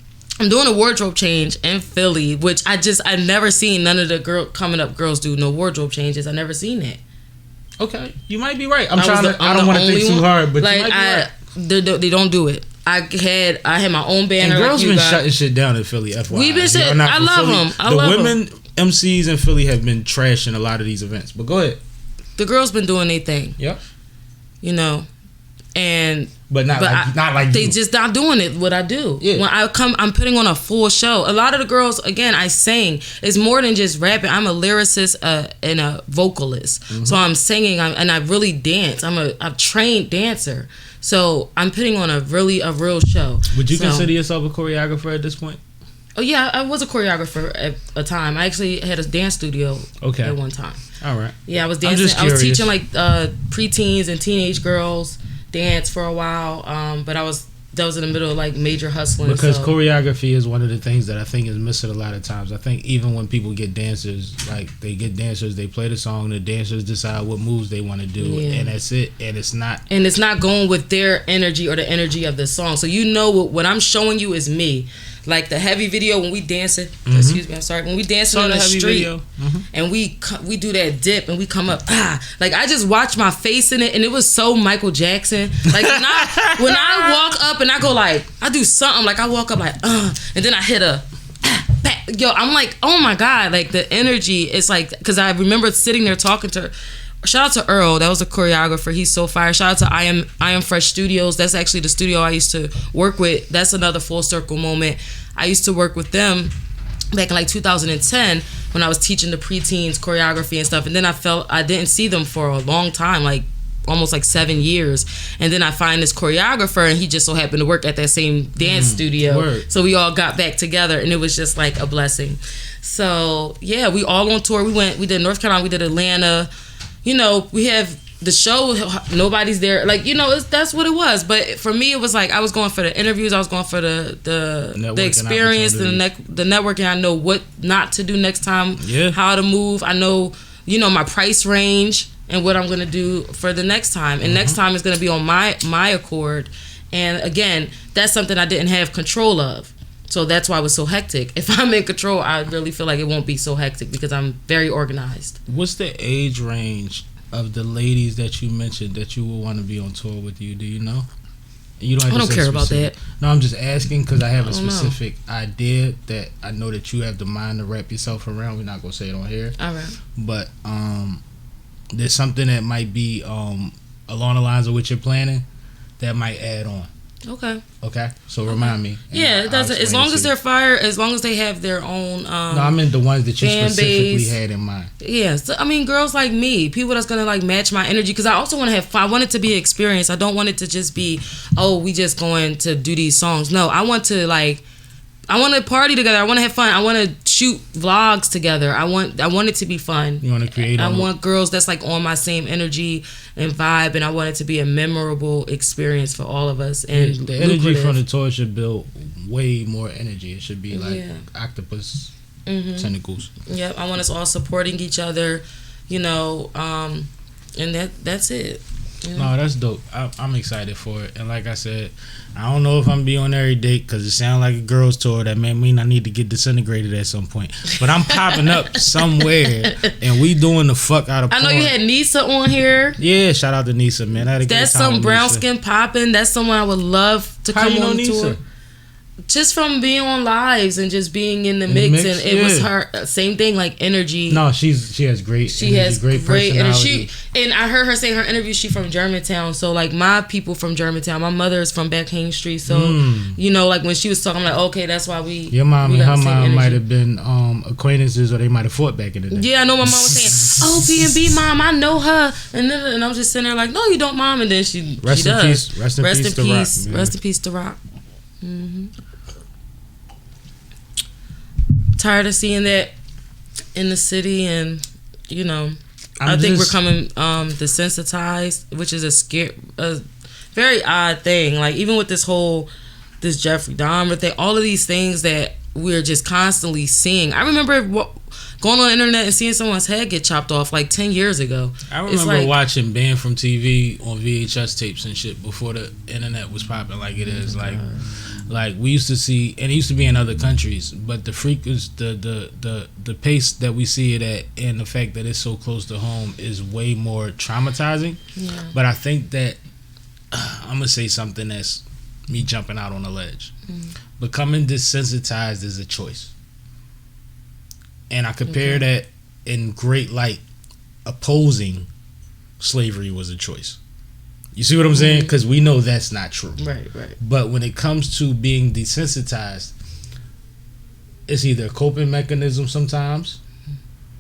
I'm doing a wardrobe change in Philly, which I've never seen none of the coming up girls do no wardrobe changes. I never seen that. Okay, you might be right. I I'm don't want to think too hard, but like you might be right. they don't do it. I had my own banner. And girls like you been got. shutting shit down in Philly. FYI, We've been Y'all shut- not I from love Philly. them. I the love women MCs in Philly have been trashing a lot of these events. But go ahead. The girls been doing their thing. Yep. But not like they you. just not doing it what I do. Yeah. When I come, I'm putting on a full show. A lot of the girls, again, I sing. It's more than just rapping. I'm a lyricist and a vocalist. So I'm singing and I really dance. I'm a trained dancer. So I'm putting on a real show. Would you consider yourself a choreographer at this point? Oh yeah, I was a choreographer at a time. I actually had a dance studio at one time. All right. Yeah, I was dancing. I was teaching like preteens and teenage girls dance for a while. But that was in the middle of like major hustling. Because choreography is one of the things that I think is missing a lot of times. I think even when people get dancers, like they get dancers, they play the song, the dancers decide what moves they want to do, and that's it. And it's not going with their energy or the energy of the song. So you know what I'm showing you is me. Like the heavy video when we dancing, excuse me, I'm sorry, when we dancing on the street and we do that dip and we come up, like I just watched my face in it and it was so Michael Jackson. Like when I walk up and I go like, I do something, like I walk up like, and then I hit a, yo, I'm like, oh my God, like the energy, it's like, because I remember sitting there talking to her. Shout out to Earl, that was a choreographer. He's so fire. Shout out to I Am Fresh Studios. That's actually the studio I used to work with. That's another full circle moment. I used to work with them back in like 2010 when I was teaching the preteens choreography and stuff. And then I didn't see them for a long time, like almost like 7 years. And then I find this choreographer and he just so happened to work at that same dance studio. Word. So we all got back together and it was just like a blessing. So yeah, we all on tour. We did North Carolina, we did Atlanta. You know, we have the show, nobody's there. Like, you know, that's what it was. But for me, it was like I was going for the interviews. I was going for the experience, the networking. I know what not to do next time, how to move. I know, you know, my price range and what I'm going to do for the next time. And next time is going to be on my accord. And again, that's something I didn't have control of. So that's why it was so hectic. If I'm in control, I really feel like it won't be so hectic because I'm very organized. What's the age range of the ladies that you mentioned that you would want to be on tour with you? Do you know? You don't have I don't care about that. No, I'm just asking because I have a specific idea that I know that you have the mind to wrap yourself around. We're not going to say it on here. All right. But there's something that might be along the lines of what you're planning that might add on. Okay. So remind me. Yeah, it doesn't. As long as they're fire, as long as they have their own. No, I mean the ones that you specifically had in mind. Yeah, so, I mean girls like me, people that's gonna like match my energy. Because I also want to have fun. I want it to be an experience. I don't want it to just be, we just going to do these songs. No, I want to party together. I want to have fun. I want to shoot vlogs together. I want it to be fun. You want to create. I want girls that's like on my same energy and vibe, and I want it to be a memorable experience for all of us. And the energy from the tour should build way more energy. It should be like octopus tentacles. Yep, I want us all supporting each other, you know, and that's it. You know? No, that's dope. I'm excited for it. And like I said, I don't know if I'm gonna be on every date because it sounds like a girls tour that may mean I need to get disintegrated at some point. But I'm popping up somewhere and we doing the fuck out of porn. I know you had Nisa on here. Yeah, shout out to Nisa, man. I had a That's good time some brown Nisa. skin popping. That's someone I would love to come on tour. Just from being on lives and just being in the mix, and it was her same thing, like energy. No, she has great. She has great personality. energy. And I heard her say in her interview she from Germantown. So like my people from Germantown. My mother is from back Haines Street. So you know, like when she was talking, I'm like, okay, that's why we. Your mom and her mom might have been acquaintances, or they might have fought back in the day. Yeah, I know my mom was saying, "Oh, P&B mom, I know her," and I was just sitting there like, "No, you don't, mom." And then she does. Rest in peace to Rock. Rest in peace to Rock. Tired of seeing that in the city, and you know, I think we're coming desensitized, which is a very odd thing. Like even with this Jeffrey Dahmer thing, all of these things that we're just constantly seeing. I remember going on the internet and seeing someone's head get chopped off like 10 years ago. I remember watching Banned from TV on VHS tapes and shit before the internet was popping like it is. Like we used to see, and it used to be in other countries, but the the pace that we see it at, and the fact that it's so close to home is way more traumatizing. Yeah. But I think that I'm gonna say something that's me jumping out on a ledge. Becoming desensitized is a choice, and I compare that in great light. Opposing slavery was a choice. You see what I'm saying? Because we know that's not true. Right. But when it comes to being desensitized, it's either a coping mechanism sometimes.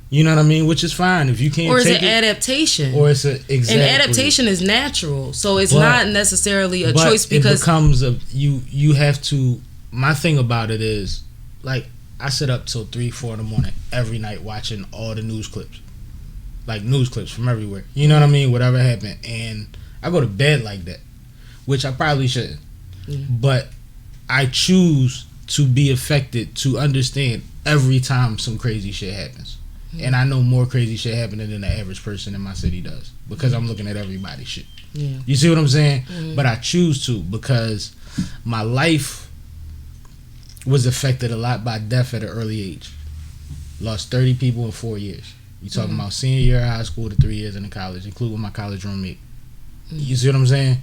You know what I mean? Which is fine if you can't. Or is take it adaptation? Or it's exactly. And adaptation is natural, so it's not necessarily a choice because it becomes you have to. My thing about it is, like, I sit up till 3-4 in the morning every night watching all the news clips, like news clips from everywhere. You know what I mean? Whatever happened, and I go to bed like that, which I probably shouldn't. But I choose to be affected to understand every time some crazy shit happens. And I know more crazy shit happening than the average person in my city does because I'm looking at everybody's shit. You see what I'm saying? But I choose to because my life was affected a lot by death at an early age. Lost 30 people in 4 years. You talking about senior year of high school to 3 years in college, including my college roommate. You see what I'm saying?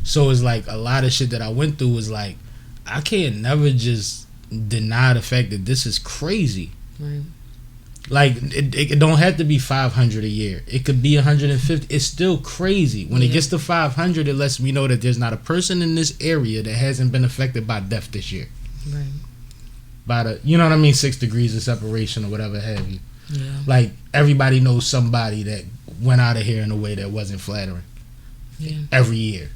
So it's like a lot of shit that I went through was like, I can't never just deny the fact that this is crazy. Like, it don't have to be 500 a year. It could be 150. It's still crazy. When it gets to 500, it lets me know that there's not a person in this area that hasn't been affected by death this year. By the, you know what I mean, 6 degrees of separation or whatever have you. Like, everybody knows somebody that went out of here in a way that wasn't flattering. Every year.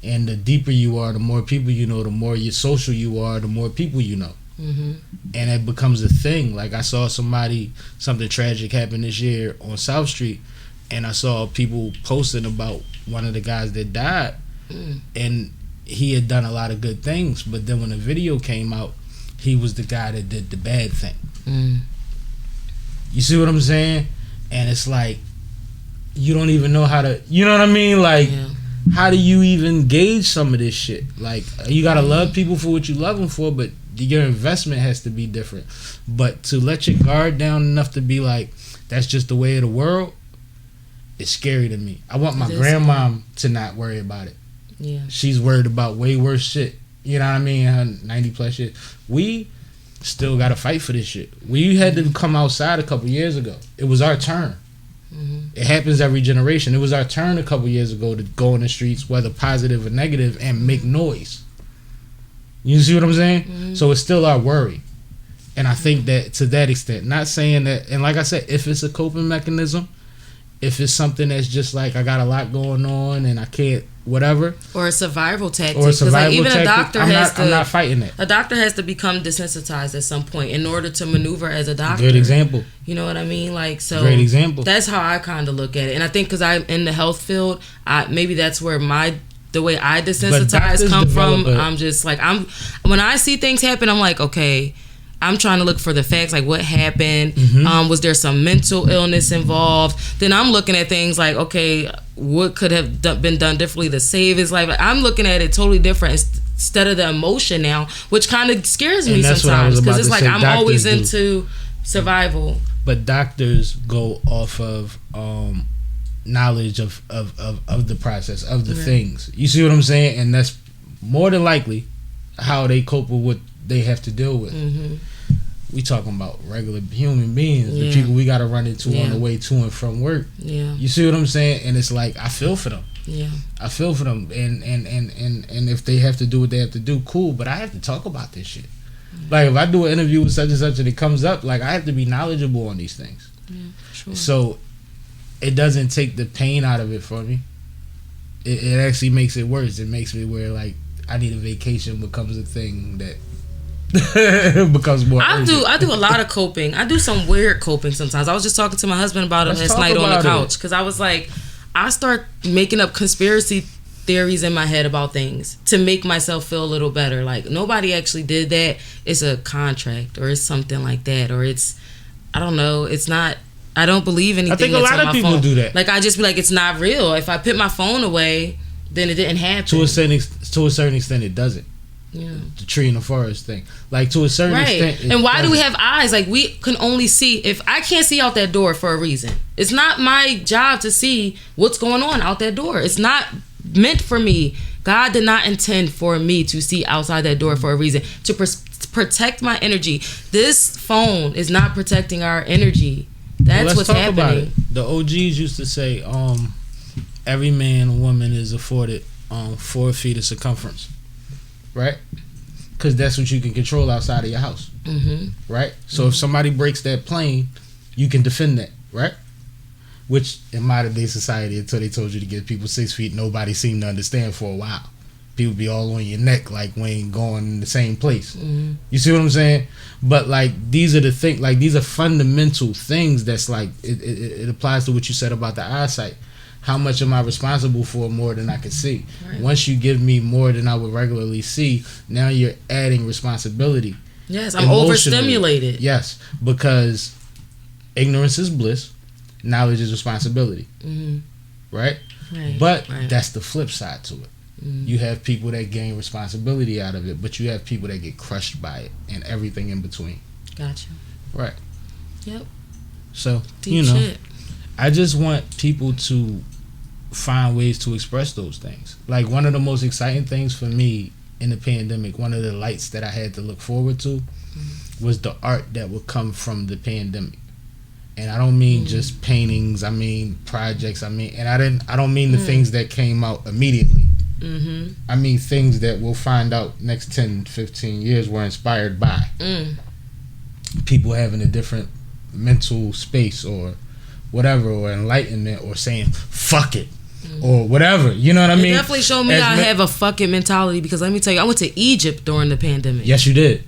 And the deeper you are, the more people you know, the more social you are, the more people you know. And it becomes a thing. Like, I saw something tragic happen this year on South Street, and I saw people posting about one of the guys that died, and he had done a lot of good things, but then when the video came out, he was the guy that did the bad thing. You see what I'm saying? And it's like, you don't even know how to, you know what I mean? Like, how do you even gauge some of this shit? Like, you gotta love people for what you love them for, but your investment has to be different. But to let your guard down enough to be like, that's just the way of the world, it's scary to me. I want my grandmom to not worry about it. She's worried about way worse shit. You know what I mean? Her 90 plus shit. We still gotta fight for this shit. We had to come outside a couple years ago. It was our turn. It happens every generation. It was our turn a couple years ago to go in the streets, whether positive or negative, and make noise. You see what I'm saying? So it's still our worry. And I think that to that extent, not saying that, and like I said, if it's a coping mechanism, if it's something that's just like, I got a lot going on and I can't, whatever. Or a survival tactic. Because like, even a doctor I'm not fighting it. A doctor has to become desensitized at some point in order to maneuver as a doctor. Good example. You know what I mean? Like, so great example. That's how I kind of look at it. And I think because I'm in the health field, maybe that's where the way I desensitize come from. I'm just like, when I see things happen, I'm like, okay, I'm trying to look for the facts, like what happened. Was there some mental illness involved? Then I'm looking at things like, okay, what could have been done differently to save his life? Like, I'm looking at it totally different instead of the emotion now, which kind of scares me sometimes because it's like I'm always into survival. But doctors go off of knowledge of the process of the things. You see what I'm saying? And that's more than likely how they cope with what they have to deal with. We talking about regular human beings, the people we got to run into on the way to and from work. You see what I'm saying? And it's like, I feel for them. I feel for them, and if they have to do what they have to do, cool. But I have to talk about this shit. Like, if I do an interview with such and such and it comes up, like, I have to be knowledgeable on these things. So it doesn't take the pain out of it for me. It actually makes it worse. It makes me where, like, I need a vacation becomes a thing that becomes more urgent. I do a lot of coping. I do some weird coping sometimes. I was just talking to my husband about it last night on the couch because I was like, I start making up conspiracy theories in my head about things to make myself feel a little better. Like, nobody actually did that. It's a contract or it's something like that, or it's, I don't know, it's not. I don't believe anything. I think a lot of people do that. Like, I just be like, it's not real. If I put my phone away, then it didn't happen. To a certain extent, it doesn't. The tree in the forest thing. Like, to a certain extent. And why do we have eyes? Like, we can only see, if I can't see out that door for a reason. It's not my job to see what's going on out that door. It's not meant for me. God did not intend for me to see outside that door for a reason. To protect my energy. This phone is not protecting our energy. That's what's happening. The OGs used to say, every man and woman is afforded 4 feet of circumference, right? Because that's what you can control outside of your house, right? So if somebody breaks that plane, you can defend that, right? Which in modern day society, until they told you to give people 6 feet, nobody seemed to understand for a while. People be all on your neck like we ain't going in the same place. You see what I'm saying? But like these are the things, like these are fundamental things that's like it applies to what you said about the eyesight. How much am I responsible for more than I can see? Right. Once you give me more than I would regularly see, now you're adding responsibility. Yes, I'm overstimulated. Yes, because ignorance is bliss, knowledge is responsibility. Right? But that's the flip side to it. You have people that gain responsibility out of it, but you have people that get crushed by it and everything in between. Gotcha. Right. Yep. So, Deep shit. I just want people to find ways to express those things. Like one of the most exciting things for me in the pandemic, one of the lights that I had to look forward to was the art that would come from the pandemic. And I don't mean just paintings, I mean projects, I don't mean the things that came out immediately. I mean things that we'll find out next 10, 15 years were inspired by people having a different mental space or whatever, or enlightenment, or saying fuck it or whatever, you know what I mean? It definitely showed me I have a fucking mentality, because let me tell you, I went to Egypt during the pandemic. Yes, you did.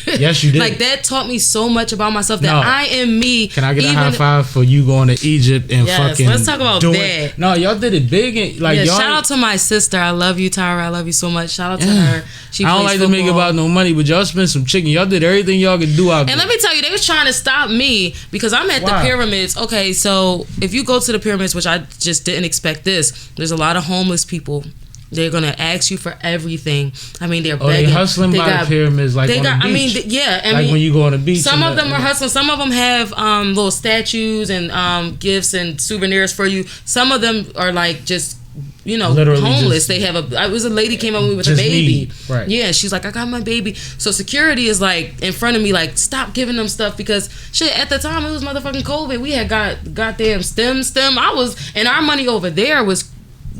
Yes, you did. Like that taught me so much about myself, that I am me. Can I get a high five for you going to Egypt and fucking let's talk about that. No, y'all did it big. And, like, y'all, shout out to my sister. I love you, Tyra. I love you so much. Shout out to her. She I don't like football. to make it about no money, but y'all spent some chicken. Y'all did everything y'all could do out there. And let me tell you, they was trying to stop me because I'm at the pyramids. Okay, so if you go to the pyramids, which I just didn't expect this, there's a lot of homeless people. They're gonna ask you for everything. I mean, they're begging. They hustling by the pyramids, like on the beach. Like when you go on the beach. Some of them are hustling. Some of them have little statues and gifts and souvenirs for you. Some of them are like just literally homeless. They have it was a lady came up with me with a baby. Right. Yeah, she's like, I got my baby. So security is like in front of me, like, stop giving them stuff, because shit, at the time it was motherfucking COVID. We had got goddamn stem. And our money over there was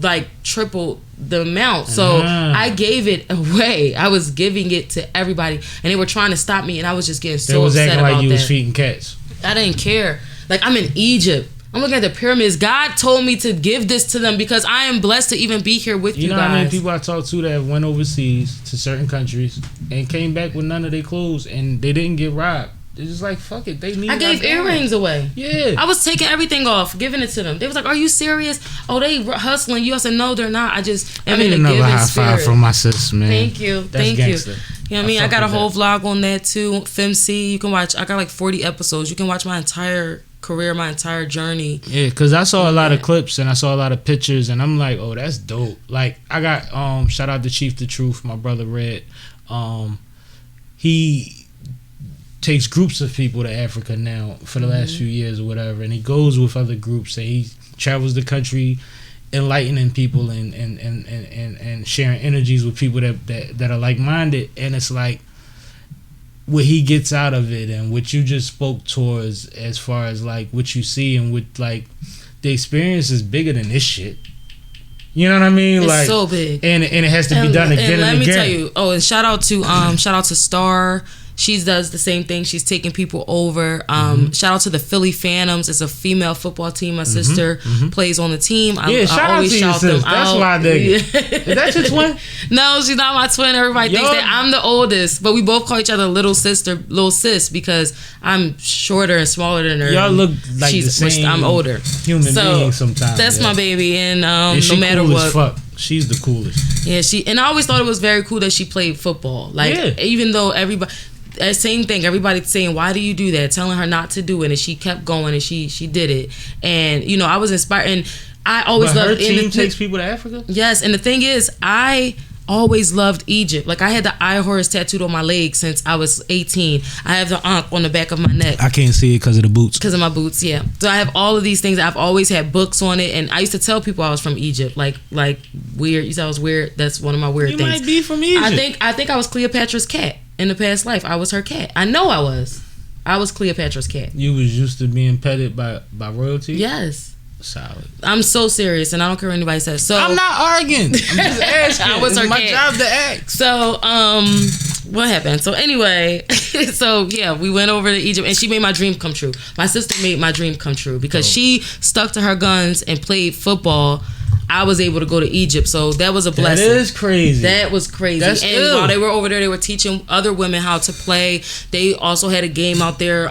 like triple the amount. So I gave it away. I was giving it to everybody, and they were trying to stop me, and I was just getting so upset about that. They was acting like you was feeding cats. I didn't care. Like, I'm in Egypt. I'm looking at the pyramids. God told me to give this to them because I am blessed to even be here with you guys. You know how many people I talked to that went overseas to certain countries and came back with none of their clothes, and they didn't get robbed. They're just like, fuck it. They need. I gave earrings away. Yeah. I was taking everything off, giving it to them. They was like, "Are you serious? Oh, they hustling you." I said, "No, they're not. I just am in a giving high spirit." Five from my sis, man. Thank you. Thank gangster. you. You know what I mean? I got a whole vlog on that too. FemC. You can watch. I got like 40 episodes. You can watch my entire career, my entire journey. Yeah, because I saw a lot of clips and I saw a lot of pictures, and I'm like, oh, that's dope. Like, I got shout out to Chief the Truth, my brother Red. He takes groups of people to Africa now for the last few years or whatever, and he goes with other groups, and he travels the country enlightening people and sharing energies with people that are like-minded. And it's like what he gets out of it, and what you just spoke towards as far as like what you see, and with like the experience is bigger than this shit. You know what I mean? It's like, so big, and it has to be done again and again. Let me tell you. Oh, and shout out to Star. She does the same thing. She's taking people over. Shout out to the Philly Phantoms. It's a female football team. My sister plays on the team. I always shout them out. That's why I dig it. Is that your twin? No, she's not my twin. Everybody thinks that I'm the oldest, but we both call each other little sis, because I'm shorter and smaller than her. Y'all look like the same. I'm older. Human being sometimes. That's my baby, and no she matter cool what. As fuck. She's the coolest. Yeah, and I always thought it was very cool that she played football. Like, even though everybody. Same thing. Everybody's saying, "Why do you do that?" Telling her not to do it, and she kept going, and she did it. And I was inspired. And I always loved. Her team takes people to Africa. Yes, and the thing is, I always loved Egypt. Like, I had the eye horse tattooed on my leg since I was 18. I have the Ankh on the back of my neck. I can't see it because of the boots. Because of my boots, yeah. So I have all of these things. I've always had books on it, and I used to tell people I was from Egypt. Like weird. You said I was weird. That's one of my weird things. You might be from Egypt. I think I was Cleopatra's cat. In the past life, I was her cat. I know I was. I was Cleopatra's cat. You was used to being petted by royalty? Yes. Solid. I'm so serious, and I don't care what anybody says. So I'm not arguing. I'm just asking. I was It's my sarcastic. job to ask. So, what happened? So anyway, so yeah, we went over to Egypt, and she made my dream come true. My sister made my dream come true because she stuck to her guns and played football. I was able to go to Egypt, so that was a blessing. That is crazy. That was crazy. That's and ill. while they were over there, they were teaching other women how to play. They also had a game out there.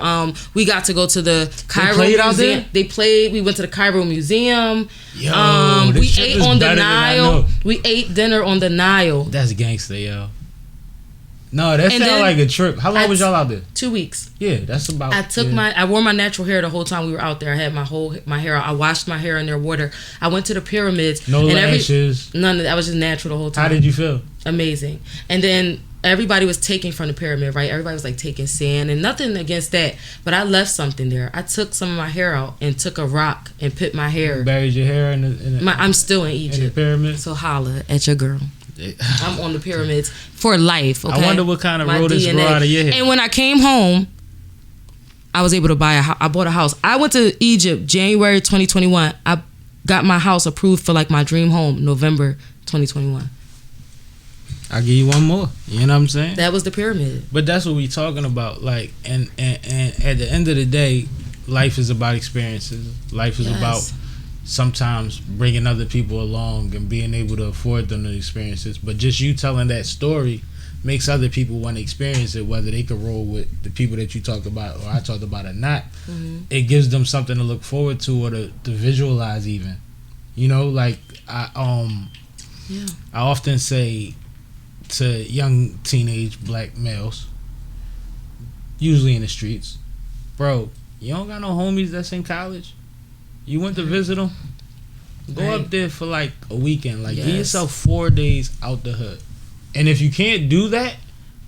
We got to go to the Cairo played out Museum. there? They played. We went to the Cairo Museum. Yo, this we shit ate is on the better than I Nile. know. We ate dinner on the Nile. That's gangster, yo. No, that And sounds then like a trip. How long was y'all out there? 2 weeks. Yeah, that's about. I wore my natural hair the whole time we were out there. I had my hair out. I washed my hair in their water. I went to the pyramids. No and lashes. None of that. I was just natural the whole time. How did you feel? Amazing. And then everybody was taking from the pyramid, right? Everybody was like taking sand, and nothing against that, but I left something there. I took some of my hair out and took a rock and put my hair. Buried your hair in the I'm still in in the Egypt. pyramid. So holla at your girl. I'm on the pyramids for life. Okay? I wonder what kind of My rodents grow DNA. out of your hair. And when I came home, I was able to buy I bought a house. I went to Egypt January 2021. I got my house approved for like my dream home November 2021. I'll give you one more. You know what I'm saying? That was the pyramid. But that's what we talking about. Like, and at the end of the day, life is about experiences. Life is Yes. about sometimes bringing other people along and being able to afford them the experiences. But just you telling that story makes other people want to experience it, whether they could roll with the people that you talked about or I talked about or not. Mm-hmm. It gives them something to look forward to or to visualize even. You know, like I often say to young teenage black males, usually in the streets, bro, you don't got no homies that's in college? You went to visit them? Go Right. up there for like a weekend. Like, give Yes. yourself 4 days out the hood. And if you can't do that,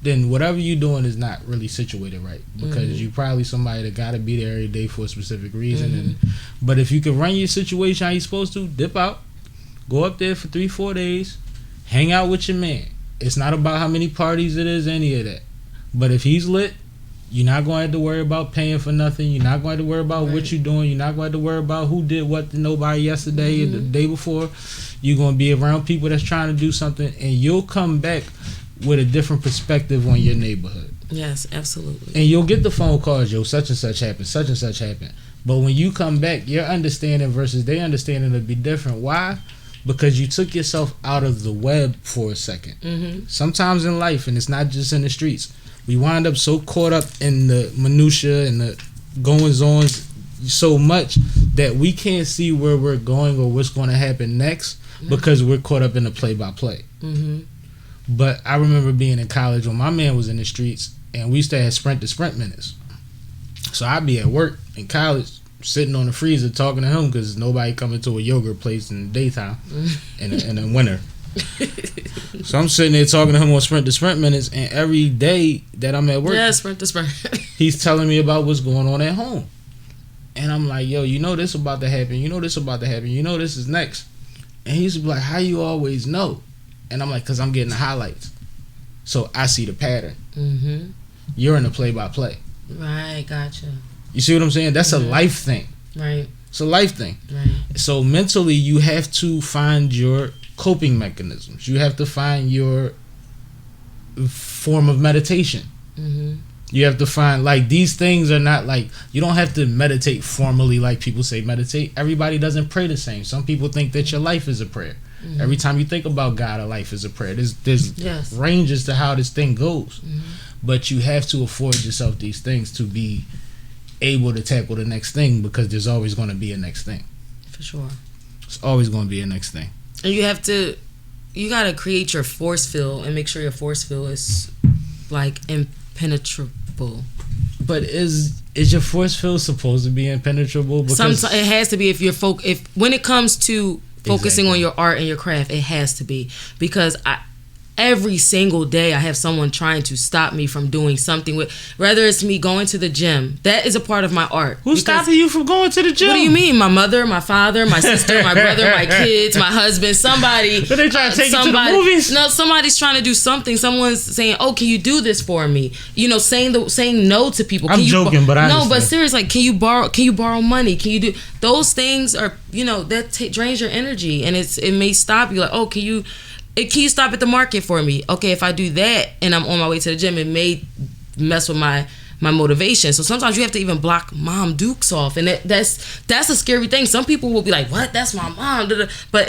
then whatever you're doing is not really situated right. Because you probably somebody that got to be there every day for a specific reason. But if you can run your situation how you're supposed to, dip out. Go up there for 3-4 days. Hang out with your man. It's not about how many parties it is, any of that. But if he's lit, you're not going to have to worry about paying for nothing. You're not going to have to worry about what you're doing. You're not going to have to worry about who did what to nobody yesterday or the day before. You're going to be around people that's trying to do something, and you'll come back with a different perspective on your neighborhood. Yes, absolutely. And you'll get the phone calls, yo, such and such happened, such and such happened. But when you come back, your understanding versus their understanding will be different. Why? Because you took yourself out of the web for a second. Sometimes in life, and it's not just in the streets, we wind up so caught up in the minutia and the goings-ons so much that we can't see where we're going or what's going to happen next because we're caught up in the play-by-play. But I remember being in college when my man was in the streets, and we used to have sprint-to-sprint minutes. So I'd be at work in college, sitting on the freezer talking to him because nobody coming to a yogurt place in the daytime in the winter. So I'm sitting there talking to him on sprint-to-sprint minutes, and every day that I'm at work, Sprint to sprint. he's telling me about what's going on at home. And I'm like, yo, you know this about to happen. You know this about to happen. You know this is next. And he's like, how you always know? And I'm like, because I'm getting the highlights. So I see the pattern. You're in the play-by-play. Right, gotcha. You see what I'm saying? That's a life thing. Right. It's a life thing. Right. So mentally, you have to find your coping mechanisms. You have to find your form of meditation. You have to find, like, these things are not like, you don't have to meditate formally like people say meditate. Everybody doesn't pray the same. Some people think that your life is a prayer. Every time you think about God, a life is a prayer. There's ranges to how this thing goes. But you have to afford yourself these things to be able to tackle the next thing, because there's always going to be a next thing. For sure. It's always going to be a next thing. And you got to create your force field and make sure your force field is like impenetrable. But is your force field supposed to be impenetrable? Because Sometimes it has to be when it comes to focusing Exactly. on your art and your craft, it has to be, because every single day I have someone trying to stop me from doing something with, whether it's me going to the gym. That is a part of my art. Who's stopping you from going to the gym? What do you mean? My mother, my father, my sister, my brother, my kids, my husband, somebody. But they trying to take you to the movies? No, somebody's trying to do something. Someone's saying, "Oh, can you do this for me?" You know, saying no to people. I'm joking, but I no, understand. but seriously, like, can you borrow money? Can you do those things? Are, you know, that drains your energy, and it may stop you. Like, oh, can you stop at the market for me? Okay, if I do that and I'm on my way to the gym, it may mess with my motivation. So sometimes you have to even block Mom Dukes off, and that's a scary thing. Some people will be like, "What? That's my mom." But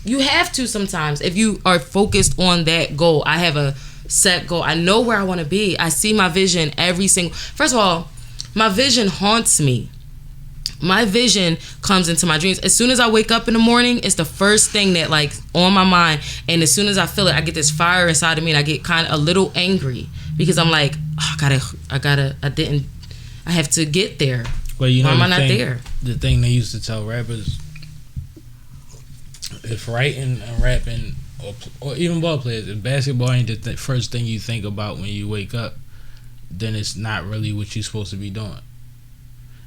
you have to sometimes if you are focused on that goal. I have a set goal. I know where I want to be. I see my vision every single. First of all, my vision haunts me. My vision comes into my dreams. As soon as I wake up in the morning, it's the first thing that like on my mind. And as soon as I feel it, I get this fire inside of me, and I get kind of a little angry because I'm like, oh, I have to get there. Well, you know, why am I not there? The thing they used to tell rappers, if writing and rapping or even ball players, if basketball ain't the first thing you think about when you wake up, then it's not really what you're supposed to be doing.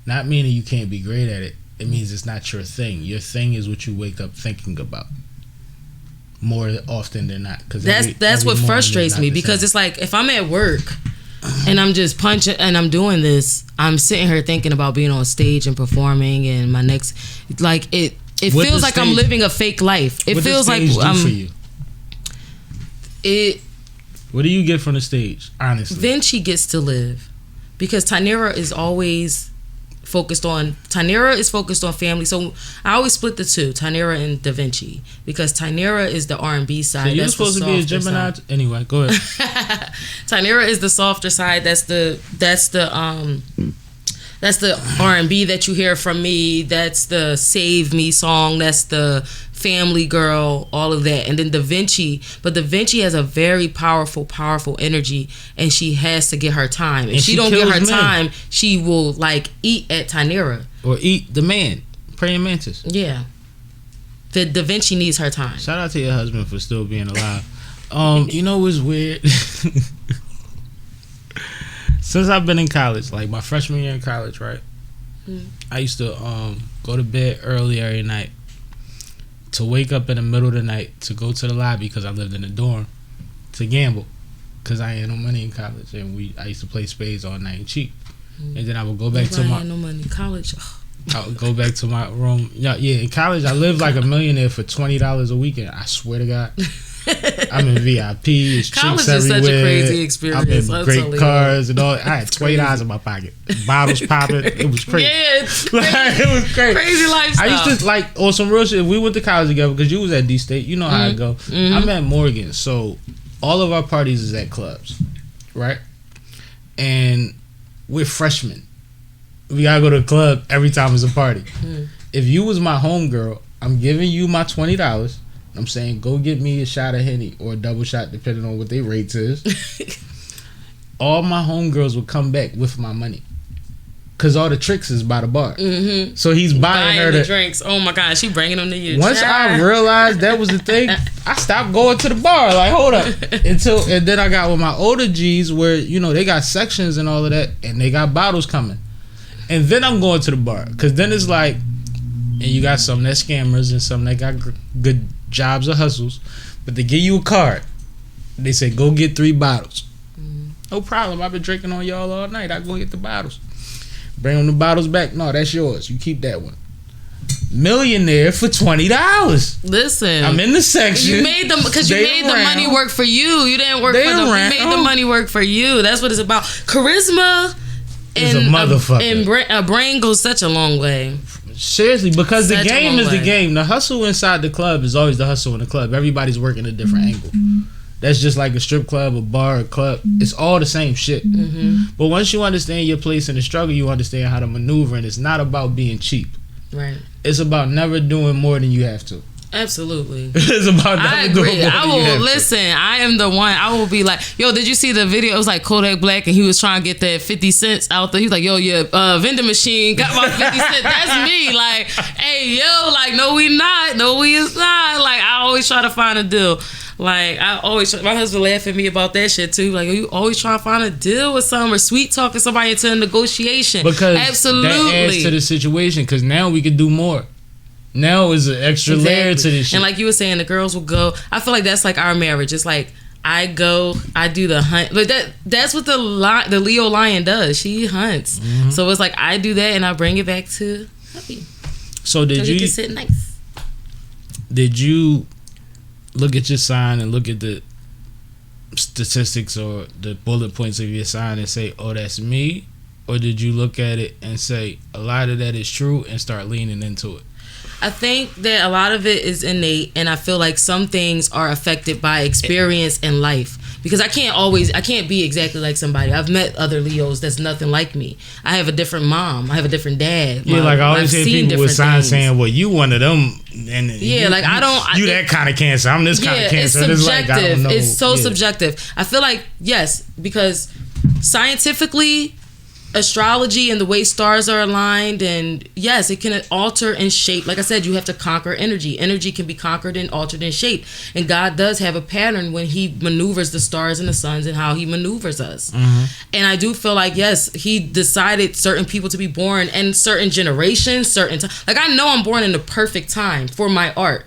Not meaning you can't be great at it. It means it's not your thing. Your thing is what you wake up thinking about more often than not. Cause that's what frustrates me, because it's like if I'm at work and I'm just punching and I'm doing this, I'm sitting here thinking about being on stage and performing and my next, like it feels like I'm living a fake life. It feels like for you? What do you get from the stage? Honestly, Vinci gets to live, because Tyneara is always focused on family. So I always split the two, Tyneara and Davinci, because Tyneara is the R&B side. So you're supposed to be a Gemini. Anyway, go ahead. Tyneara is the softer side. That's the R&B that you hear from me. That's the Save Me song. That's the Family Girl, all of that. And then Davinci has a very powerful energy, and she has to get her time. If she don't get her time, she will like eat at Tyneara. Or eat the man, praying mantis. Yeah. The Davinci needs her time. Shout out to your husband for still being alive. You know what's weird? Since I've been in college, like my freshman year in college, right? I used to go to bed early every night, to wake up in the middle of the night to go to the lobby, because I lived in a dorm, to gamble, because I had no money in college, and I used to play spades all night and cheat. And then I would go back to my... had no money in college. I would go back to my room. Yeah, in college I lived like a millionaire for $20 a weekend. I swear to God. I'm in VIP. It's college chicks is everywhere. such a crazy experience. I'm in great cars and all. I had $20 in my pocket. Bottles popping. It was crazy. Yeah, it's like, it was crazy. Crazy lifestyle. I used to like on some real shit. We went to college together because you was at D State. You know how it go. I'm at Morgan, so all of our parties is at clubs, right? And we're freshmen. We gotta go to the club every time it's a party. If you was my homegirl, I'm giving you my $20. I'm saying go get me a shot of Henny or a double shot, depending on what their rates is. All my homegirls would come back with my money, cause all the tricks is by the bar. So he's buying her the drinks. Oh my God, she bringing them to you. Once I realized that was the thing, I stopped going to the bar. Like, hold up. And then I got with my older G's, where you know they got sections and all of that, and they got bottles coming. And then I'm going to the bar, cause then it's like, and you got some that scammers and some that got good jobs or hustles, but they give you a card. They say go get 3 bottles. No problem. I've been drinking on y'all all night. I go get the bottles. Bring them the bottles back. No, that's yours. You keep that one. Millionaire for $20. Listen, I'm in the section. You made them because you made the money work for you. You didn't work for them. You made the money work for you. That's what it's about. Charisma and a motherfucker. And a brain goes such a long way. Seriously, because the game is the game. The hustle inside the club is always the hustle in the club. Everybody's working a different angle. That's just like a strip club, a bar, a club. It's all the same shit. But once you understand your place in the struggle, you understand how to maneuver, and it's not about being cheap. Right. It's about never doing more than you have to. Absolutely. It's about never doing more than you have to. Listen, I am the one. I will be like, yo, did you see the video? It was like Kodak Black, and he was trying to get that 50 cents out there. He was like, yo, your vending machine got my 50 cents. That's me. Like, hey, yo, like, no, we not. No, we is not. Like, I always try to find a deal. Like, I always, my husband laugh at me about that shit too. Like, you always trying to find a deal with someone or sweet talking somebody into a negotiation. Because absolutely that adds to the situation. Because now we can do more. Now is an extra layer to this shit. And like you were saying, the girls will go. I feel like that's like our marriage. It's like, I go, I do the hunt. But that's what the Leo lion does. She hunts. Mm-hmm. So it's like, I do that and I bring it back to hubby. So did you can sit nice? Did you look at your sign and look at the statistics or the bullet points of your sign and say, oh, that's me? Or did you look at it and say, a lot of that is true, and start leaning into it? I think that a lot of it is innate, and I feel like some things are affected by experience and life. Because I can't be exactly like somebody. I've met other Leos that's nothing like me. I have a different mom. I have a different dad. Yeah, like I always hear people with signs saying, well, you one of them. And yeah, like I don't. You that kind of Cancer. I'm this kind of Cancer. It's subjective. Like, I don't know. It's so subjective. I feel like, yes, because scientifically, astrology and the way stars are aligned, and yes, it can alter and shape. Like I said, you have to conquer energy. Energy can be conquered and altered and shaped. And God does have a pattern when he maneuvers the stars and the suns and how he maneuvers us. Mm-hmm. And I do feel like, yes, he decided certain people to be born and certain generations, certain time. Like, I know I'm born in the perfect time for my art.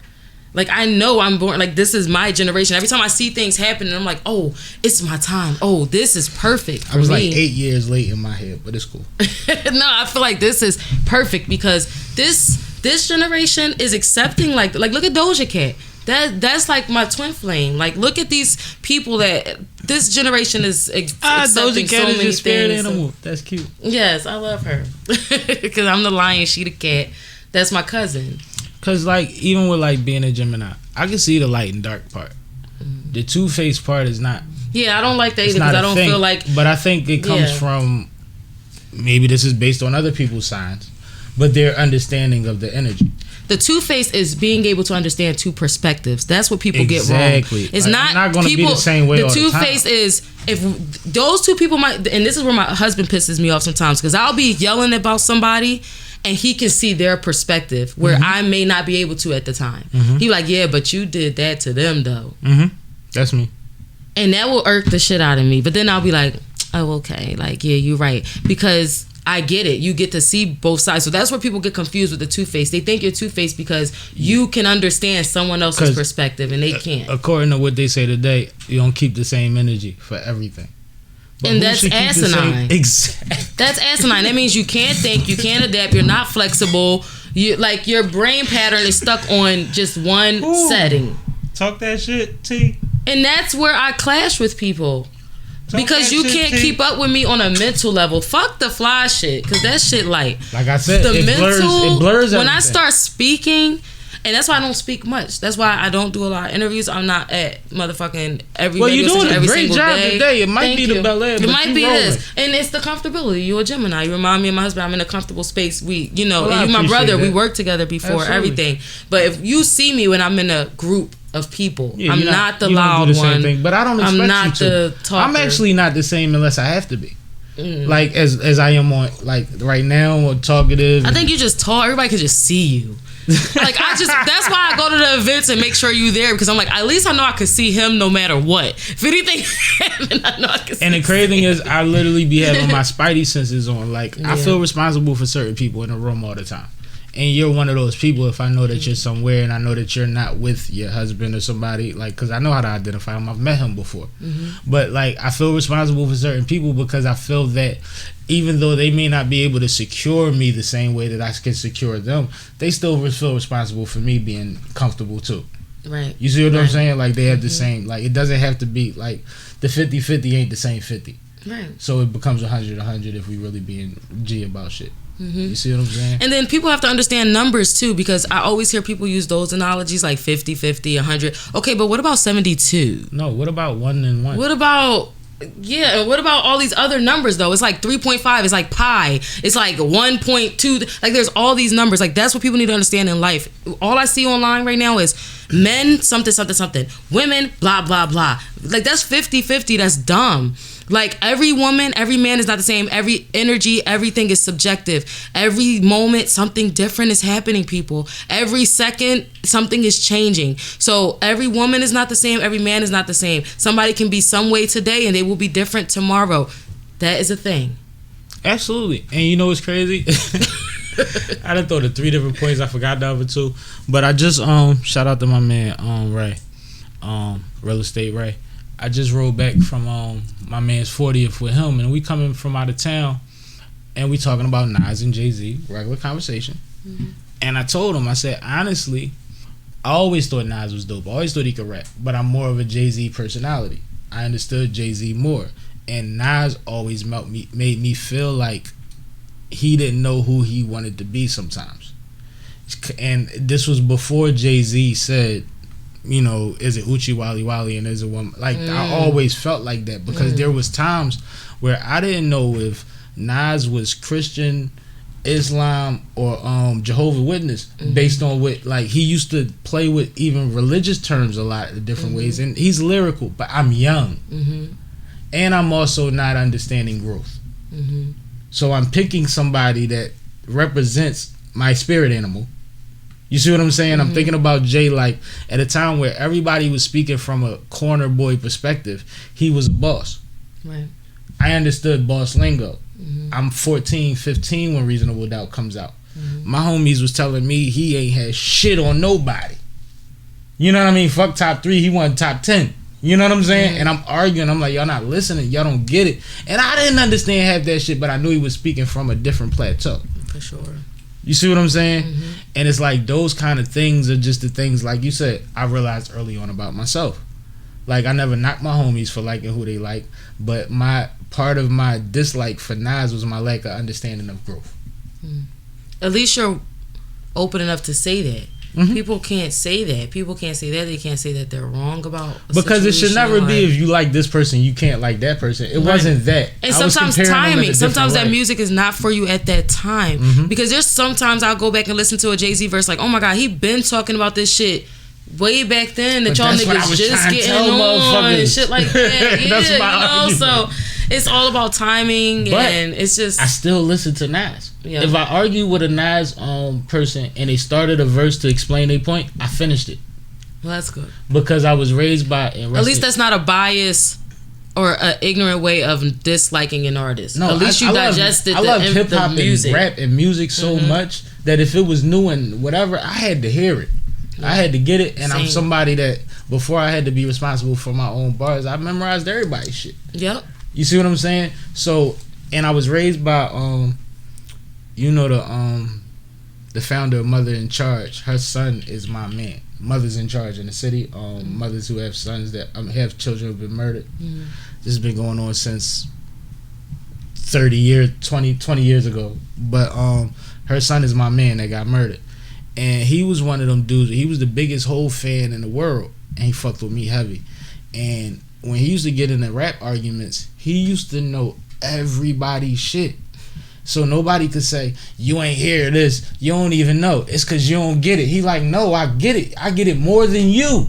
Like, I know I'm born, like, this is my generation. Every time I see things happening, I'm like, oh, it's my time. Oh, this is perfect for I was me. like 8 years late in my head, but it's cool. No, I feel like this is perfect because this generation is accepting, like look at Doja Cat. That's like my twin flame. Like, look at these people that this generation is accepting Doja Cat so is many your spirit things. animal. That's cute. Yes, I love her. Because I'm the lion, she the cat. That's my cousin. Cause like, even with like being a Gemini, I can see the light and dark part. The two-faced part is not. Yeah, I don't like that either because I don't feel like. But I think it comes from, maybe this is based on other people's signs, but their understanding of the energy. The two-face is being able to understand two perspectives. That's what people get wrong. Exactly. It's like, not going to be the same way all the time. The two-face is, if those two people might, and this is where my husband pisses me off sometimes, because I'll be yelling about somebody and he can see their perspective where I may not be able to at the time. He be like, yeah, but you did that to them though. That's me. And that will irk the shit out of me. But then I'll be like, oh, okay. Like, yeah, you're right. Because I get it. You get to see both sides. So that's where people get confused with the two-faced. They think you're two-faced because you can understand someone else's perspective and they can't. According to what they say today, you don't keep the same energy for everything. But and that's asinine. Exactly. That's asinine. That means you can't think, you can't adapt, you're not flexible. You like, your brain pattern is stuck on just one setting. Talk that shit, T. And that's where I clash with people. Because you can't keep up with me on a mental level. Fuck the fly shit, because that shit like I said, it blurs everything. When I start speaking, and that's why I don't speak much. That's why I don't do a lot of interviews. I'm not at motherfucking every Well, you're doing a every great job day. today. It might Thank be you. the Bel Air, It but might you be rolling. this. And it's the comfortability. You're a Gemini. You remind me of my husband. I'm in a comfortable space. We, you know, Well, I and you my appreciate brother. that. We worked together before, Absolutely. everything. But if you see me when I'm in a group of people, Yeah, I'm you're not the you don't loud do the one. same thing, but I don't expect I'm not you to. the talker. I'm actually not the same unless I have to be. Like as I am on, like right now, or talkative. I think you just talk. Everybody can just see you. Like, that's why I go to the events and make sure you there, because I'm like, at least I know I can see him no matter what. If anything happened, I know I can see him. And the crazy thing is, I literally be having my spidey senses on. Like, I feel responsible for certain people in the room all the time. And you're one of those people, if I know that you're somewhere and I know that you're not with your husband or somebody, like, because I know how to identify him. I've met him before. But, like, I feel responsible for certain people because I feel that even though they may not be able to secure me the same way that I can secure them, they still feel responsible for me being comfortable too. Right. You see what I'm saying? Like, they have the same, like, it doesn't have to be, like, the 50-50 ain't the same 50. Right. So it becomes 100-100 if we really being G about shit. You see what I'm saying? And then people have to understand numbers too, because I always hear people use those analogies like 50-50, 100. Okay, but what about 72? No, what about 1 and 1? What about... Yeah, and what about all these other numbers though? It's like 3.5, it's like pi, it's like 1.2, like there's all these numbers. Like, that's what people need to understand in life. All I see online right now is men something, women blah blah blah. Like, that's 50-50, that's dumb. Like every woman, every man is not the same. Every energy, everything is subjective. Every moment, something different is happening, people. Every second, something is changing. So every woman is not the same. Every man is not the same. Somebody can be some way today and they will be different tomorrow. That is a thing. Absolutely. And you know what's crazy? I done thought of 3 different points. I forgot the other 2. But I just shout out to my man Ray. Real estate Ray. I just rode back from my man's 40th with him, and we coming from out of town, and we talking about Nas and Jay-Z, regular conversation. Mm-hmm. And I told him, I said, honestly, I always thought Nas was dope. I always thought he could rap, but I'm more of a Jay-Z personality. I understood Jay-Z more, and Nas always made me feel like he didn't know who he wanted to be sometimes. And this was before Jay-Z said, you know, is it Uchi Wally Wally and is it woman? Like, I always felt like that because there was times where I didn't know if Nas was Christian, Islam, or Jehovah's Witness based on what, like, he used to play with even religious terms a lot of different ways. And he's lyrical, but I'm young. And I'm also not understanding growth. So I'm picking somebody that represents my spirit animal. You see what I'm saying? I'm thinking about Jay, like, at a time where everybody was speaking from a corner boy perspective, he was a boss. Right. I understood boss lingo. I'm 14, 15 when Reasonable Doubt comes out. My homies was telling me he ain't had shit on nobody. You know what I mean? Fuck top 3, he won top 10. You know what I'm saying? And I'm arguing. I'm like, y'all not listening. Y'all don't get it. And I didn't understand half that shit, but I knew he was speaking from a different plateau. For sure. You see what I'm saying? And it's like those kind of things are just the things, like you said, I realized early on about myself. Like, I never knocked my homies for liking who they like, but my part of my dislike for Nas was my lack of understanding of growth. At least you're open enough to say that. People can't say that. People can't say that. They can't say that they're wrong about a because it should never like, be if you like this person, you can't like that person. It wasn't that. And sometimes timing. Sometimes that music is not for you at that time. Because there's sometimes I'll go back and listen to a Jay-Z verse like, oh my God, he been talking about this shit way back then that y'all niggas just getting on and shit like that. Yeah, you know, so it's all about timing, but and it's just I still listen to Nas. Yeah. If I argue with a Nas person and they started a verse to explain their point, I finished it. Well, that's good. Because I was raised by at least that's not a bias or an ignorant way of disliking an artist. No, at least you digested I love hip hop and rap and music so much that if it was new and whatever, I had to hear it. I had to get it, and I'm somebody that before I had to be responsible for my own bars, I memorized everybody's shit. Yep. You see what I'm saying? So, and I was raised by you know, the founder of Mother in Charge. Her son is my man. Mother's in Charge in the city. Mothers who have sons that have children who've been murdered. This has been going on since 30 years, 20 years ago. But her son is my man that got murdered. And he was one of them dudes. He was the biggest Hov fan in the world, and he fucked with me heavy. And when he used to get in the rap arguments, he used to know everybody's shit. So nobody could say, you ain't hear this, you don't even know. It's because you don't get it. He like, no, I get it. I get it more than you.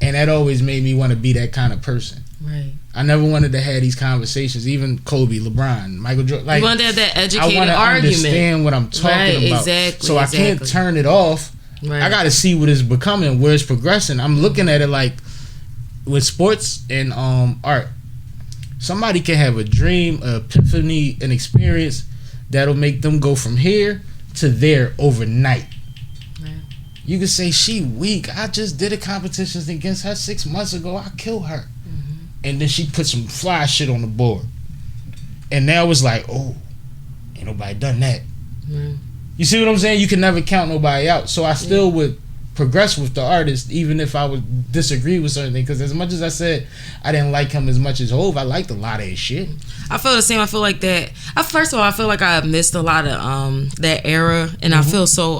And that always made me want to be that kind of person. Right. I never wanted to have these conversations. Even Kobe, LeBron, Michael Jordan. Like, you want to have that educated argument. I want to understand what I'm talking about. Exactly. So I can't turn it off. Right. I got to see what it's becoming, where it's progressing. I'm looking at it like with sports and art. Somebody can have a dream, an epiphany, an experience that'll make them go from here to there overnight. Right. You can say she weak. I just did a competition against her 6 months ago. I killed her. And then she put some fly shit on the board. And now it's like, oh, ain't nobody done that. You see what I'm saying? You can never count nobody out. So I still would progress with the artist, even if I would disagree with certain things. Because as much as I said I didn't like him as much as Hov, I liked a lot of his shit. I feel the same. I feel like that. First of all, I feel like I missed a lot of that era. And I feel so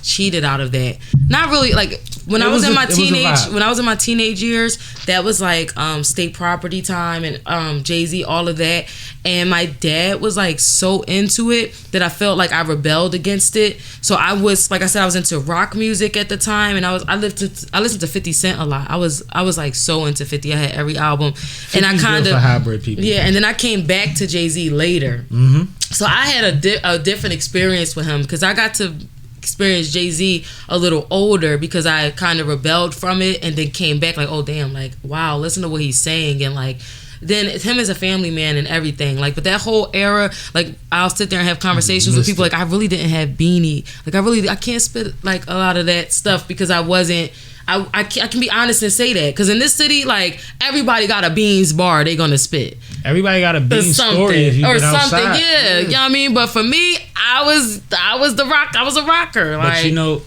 almost cheated out of that. Not really. Like when I was in my teenage years, that was like state property time and Jay-Z, all of that. And my dad was like so into it that I felt like I rebelled against it. So I was, like I said, I was into rock music at the time, and I listened to 50 Cent a lot. I was like so into 50. I had every album, and I kind of hybrid people. Yeah, and then I came back to Jay-Z later. Mm-hmm. So I had a different experience with him because I got to experience Jay-Z a little older because I kind of rebelled from it and then came back like, oh damn, like wow, listen to what he's saying, and like then him as a family man and everything, like, but that whole era, like I'll sit there and have conversations with people like I really didn't have Beanie, like I can't spit like a lot of that stuff because I wasn't. I can be honest and say that because in this city, like everybody got a Beans bar they gonna spit. Everybody got a Beans story if you or been something. outside. Yeah, you know what I mean. But for me, I was the rock. I was a rocker. But like, you know,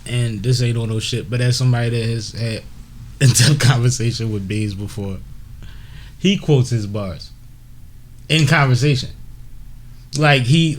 and this ain't on no shit. But as somebody that has had in-depth conversation with Beans before, he quotes his bars in conversation. Like he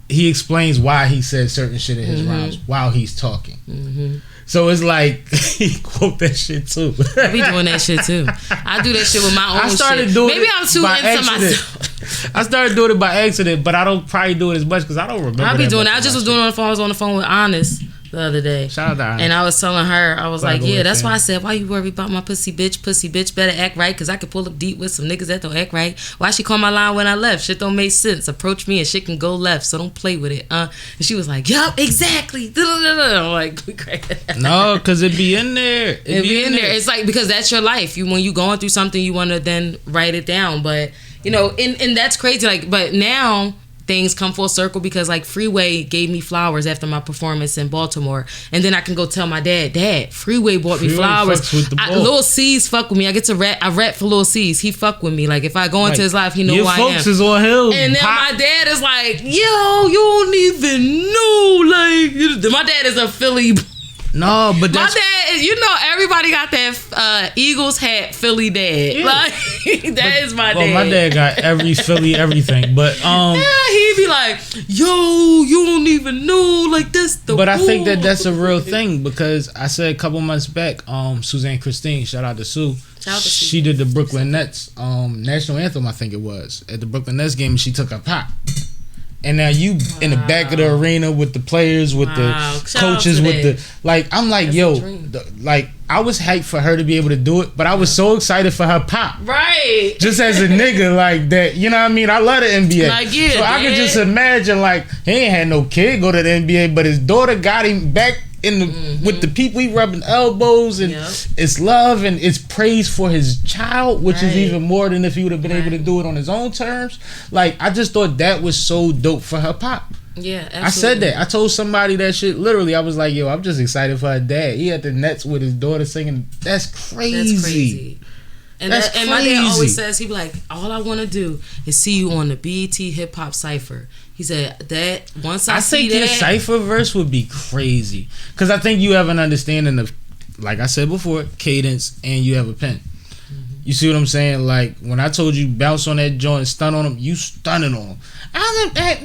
explains why he said certain shit in his rhymes while he's talking. Mm-hmm. So it's like he quote that shit too. I be doing that shit too. I do that shit with my own shit. Maybe I'm too into myself. I started doing it by accident, but I don't probably do it as much because I don't remember. I be doing it. I just was doing it on the phone. I was on the phone with Honest the other day. Shout out to Honest. And I was telling her, I was like, yeah, that's why I said, why you worry about my pussy bitch? Pussy bitch better act right because I could pull up deep with some niggas that don't act right. Why she call my line when I left? Shit don't make sense. Approach me and shit can go left, so don't play with it. And she was like, yup, exactly. I'm like, we crazy. No, because it be in there. It be in there. It's like, because that's your life. When you going through something, you want to then write it down. But, you know, and that's crazy. Like, but now things come full circle because like Freeway gave me flowers after my performance in Baltimore, and then I can go tell my dad, Freeway bought me flowers. Lil C's fuck with me. I get to rap. I rap for Lil C's. He fuck with me. Like if I go into his life, he know who I am. Your folks is on Hill. And then my dad is like, yo, you don't even know. Like my dad is a Philly. No, but that's... My dad, you know, everybody got that Eagles hat Philly dad. Yeah. Like that is my dad. My dad got every Philly everything, but yeah, he'd be like, yo, you don't even know, like this. But I think that's a real thing because I said a couple months back, Suzanne Christine, shout out to Sue. She did the Brooklyn Nets national anthem, I think it was, at the Brooklyn Nets game, and she took a pop. And now you in the back of the arena with the players, with the coaches, with the like. I'm like, that's yo, like I was hyped for her to be able to do it, but I was so excited for her pop. Right. Just as a nigga like that, you know what I mean? I love the NBA. Like, yeah, so I could just imagine like he ain't had no kid go to the NBA, but his daughter got him back in the with the people he rubbing elbows, and it's love and it's praise for his child, which is even more than if he would have been able to do it on his own terms. Like I just thought that was so dope for her pop. Yeah, absolutely. I said that. I told somebody that shit. Literally, I was like, yo, I'm just excited for her dad. He at the Nets with his daughter singing. That's crazy. That's crazy. And my dad always says, he be like, all I want to do is see you on the BET Hip Hop Cypher. He said that once I see that, your Cypher verse would be crazy because I think you have an understanding of, like I said before, cadence, and you have a pen. Mm-hmm. You see what I'm saying? Like when I told you bounce on that joint, stun on him, you stunning on him. You love that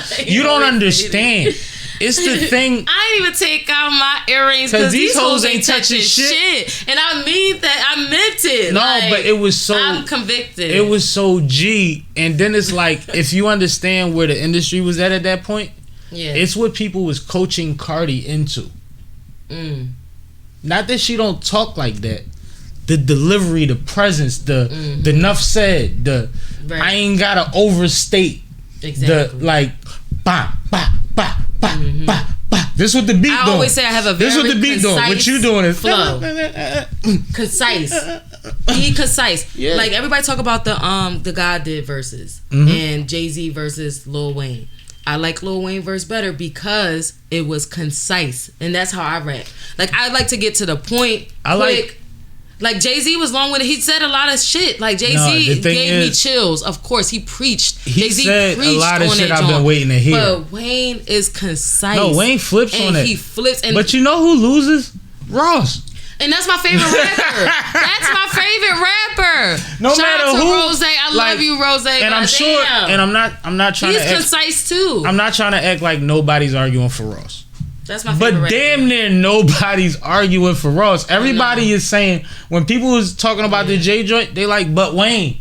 verse. You don't understand. It's the thing. I ain't even take out my earrings because these hoes ain't touching shit. And I mean that. I meant it. No, like, but it was so... I'm convicted. It was so G. And then it's like, if you understand where the industry was at that point, it's what people was coaching Cardi into. Not that she don't talk like that. The delivery, the presence, the enough said, I ain't gotta overstate. Exactly. The like, bah, bah, bah. Bah, bah, bah. This what the beat doing. I always say I have a very what the beat doing. What you doing is flow. Concise. Be concise. Yeah. Like everybody talk about the God did verses and Jay-Z versus Lil Wayne. I like Lil Wayne verse better because it was concise, and that's how I rap. Like I like to get to the point quick. Like Jay-Z was long with it. He said a lot of shit. Like Jay-Z gave me chills. Of course, he preached. Jay-Z said preached a lot of on shit that I've been waiting to hear. But Wayne is concise. No, Wayne flips and on it. He flips. And but you know who loses? Ross. And that's my favorite rapper. That's my favorite rapper. No Shout matter out to who, Rose. I love you, Rose. And I'm sure. And I'm not trying He's to. concise too. I'm not trying to act like nobody's arguing for Ross. That's my favorite But rapper. damn near nobody's arguing for Ross. Everybody is saying, when people was talking about the J joint, they like, but Wayne,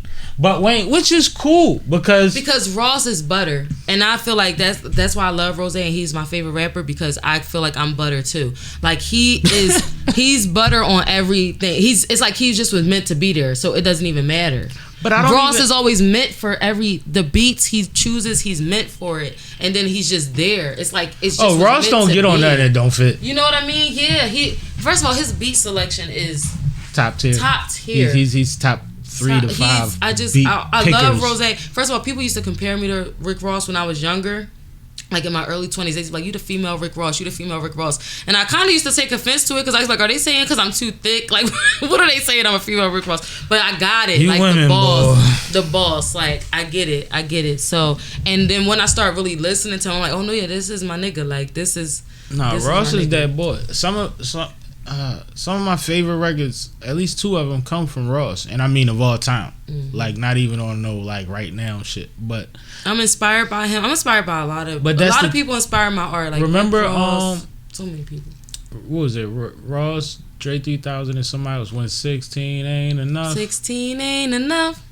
which is cool because Ross is butter, and I feel like that's why I love Rose, and he's my favorite rapper because I feel like I'm butter too. Like he's butter on everything. It's like he just was meant to be there, so it doesn't even matter. But Ross is always meant for the beats he chooses. He's meant for it, and then he's just there. It's like it's just. Ross don't get on that don't fit. You know what I mean? Yeah. First of all, his beat selection is top tier. He's top 3 to 5. I love Rose. First of all, people used to compare me to Rick Ross when I was younger. Like in my early 20s, they used to be like, you the female Rick Ross, you the female Rick Ross. And I kind of used to take offense to it because I was like, are they saying because I'm too thick? Like, what are they saying I'm a female Rick Ross? But I got it. You like women, the boss. Like, I get it. So, and then when I start really listening to him, I'm like, oh no, yeah, this is my nigga. Like, this is. Ross is that boy. Some of my favorite records, at least 2 of them, come from Ross, and I mean of all time. Like not even on like right now shit. But I'm inspired by him. I'm inspired by a lot of people inspire my art. Like remember, Ross, so many people. What was it? Ross, Dre 3000, and somebody else went 16 ain't enough. 16 ain't enough.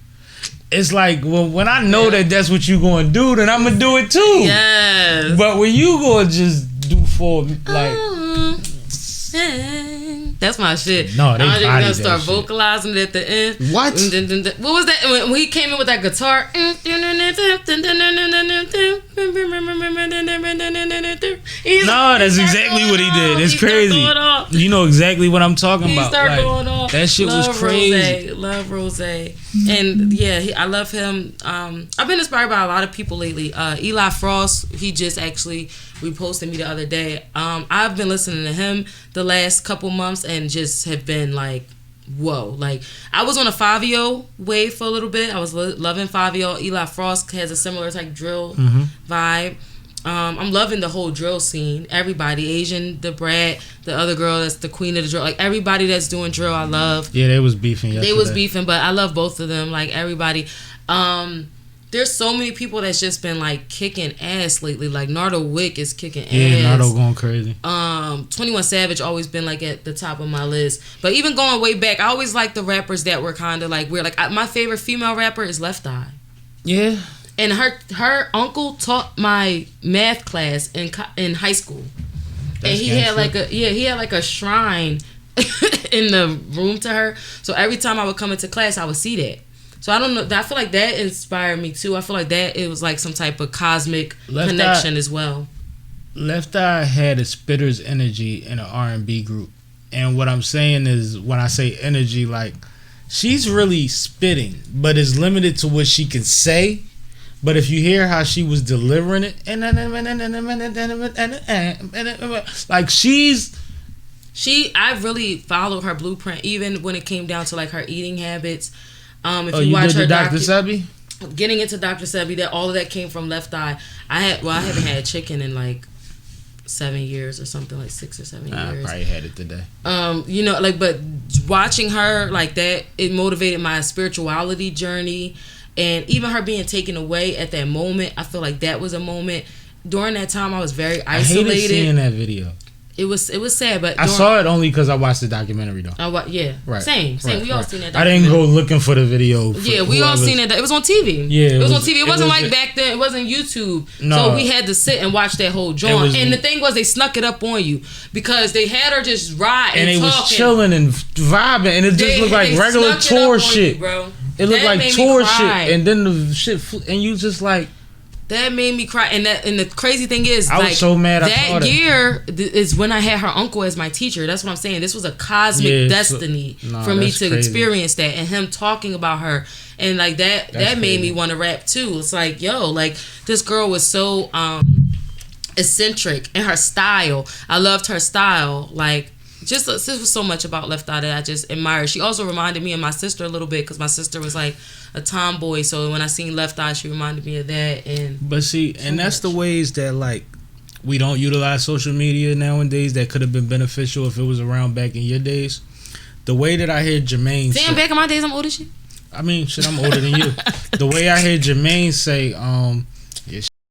It's like, well, when I know that's what you gonna do, then I'm gonna do it too. Yes. But when you gonna just do for like. That's my shit. No, they I'm gonna start vocalizing it at the end. What? What was that when he came in with that guitar? No, that's exactly what he did. It's crazy. You know exactly what I'm talking about. Like, going off. That shit was crazy. Love Rose. And yeah, I love him. I've been inspired by a lot of people lately. Eli Frost, he just actually reposted me the other day. I've been listening to him the last couple months and just have been like, whoa. Like, I was on a Fabio wave for a little bit. I was loving Fabio. Eli Frost has a similar type drill vibe. I'm loving the whole drill scene. Everybody, Asian, the Brat, the other girl that's the queen of the drill. Like, everybody that's doing drill, I love. Yeah, they was beefing yesterday. But I love both of them. Like, everybody. There's so many people that's just been like kicking ass lately. Like Nardo Wick is kicking ass. Yeah, Nardo going crazy. 21 Savage always been like at the top of my list. But even going way back, I always like the rappers that were kind of like weird. Like my favorite female rapper is Left Eye. Yeah. And her uncle taught my math class in high school. And he had like a shrine in the room to her. So every time I would come into class, I would see that. So I don't know. I feel like that inspired me too. I feel like that it was like some type of cosmic connection as well. Left Eye had a spitter's energy in an R&B group, and what I'm saying is, when I say energy, like she's really spitting, but it's limited to what she can say. But if you hear how she was delivering it, like I really followed her blueprint, even when it came down to like her eating habits. If you watch did her the Dr. Sebi? Getting into Dr. Sebi, that all of that came from Left Eye. I haven't had chicken in like 7 years or something, like 6 or 7 years. I probably had it today. But watching her like that, it motivated my spirituality journey, and even her being taken away at that moment, I feel like that was a moment. During that time, I was very isolated. I hated seeing that video. It was sad, but I saw it only because I watched the documentary though. Right. Same. Right, we all seen that. I didn't go looking for the video. We all seen it. It was on TV. Yeah, it was on TV. It wasn't like back then. It wasn't YouTube. No. So we had to sit and watch that whole joint. And the thing was, they snuck it up on you because they had her just ride and they talking. was chilling and vibing, and it just looked like regular tour shit, you, bro. It looked like tour shit, and then the shit, and you just like. That made me cry, and the crazy thing is, I was so mad. That year is when I had her uncle as my teacher. That's what I'm saying. This was a cosmic destiny for me to experience that, and him talking about her, and like that made me want to rap too. It's like, yo, like this girl was so eccentric in her style. I loved her style, like. This was so much about Left Eye that I just admired. She also reminded me of my sister a little bit because my sister was like a tomboy. So when I seen Left Eye, she reminded me of that. But see, and that's the ways that like we don't utilize social media nowadays that could have been beneficial if it was around back in your days. the way that I hear Jermaine Damn, back in my days, I'm old as shit. I mean, shit, I'm older than you. The way I hear Jermaine say,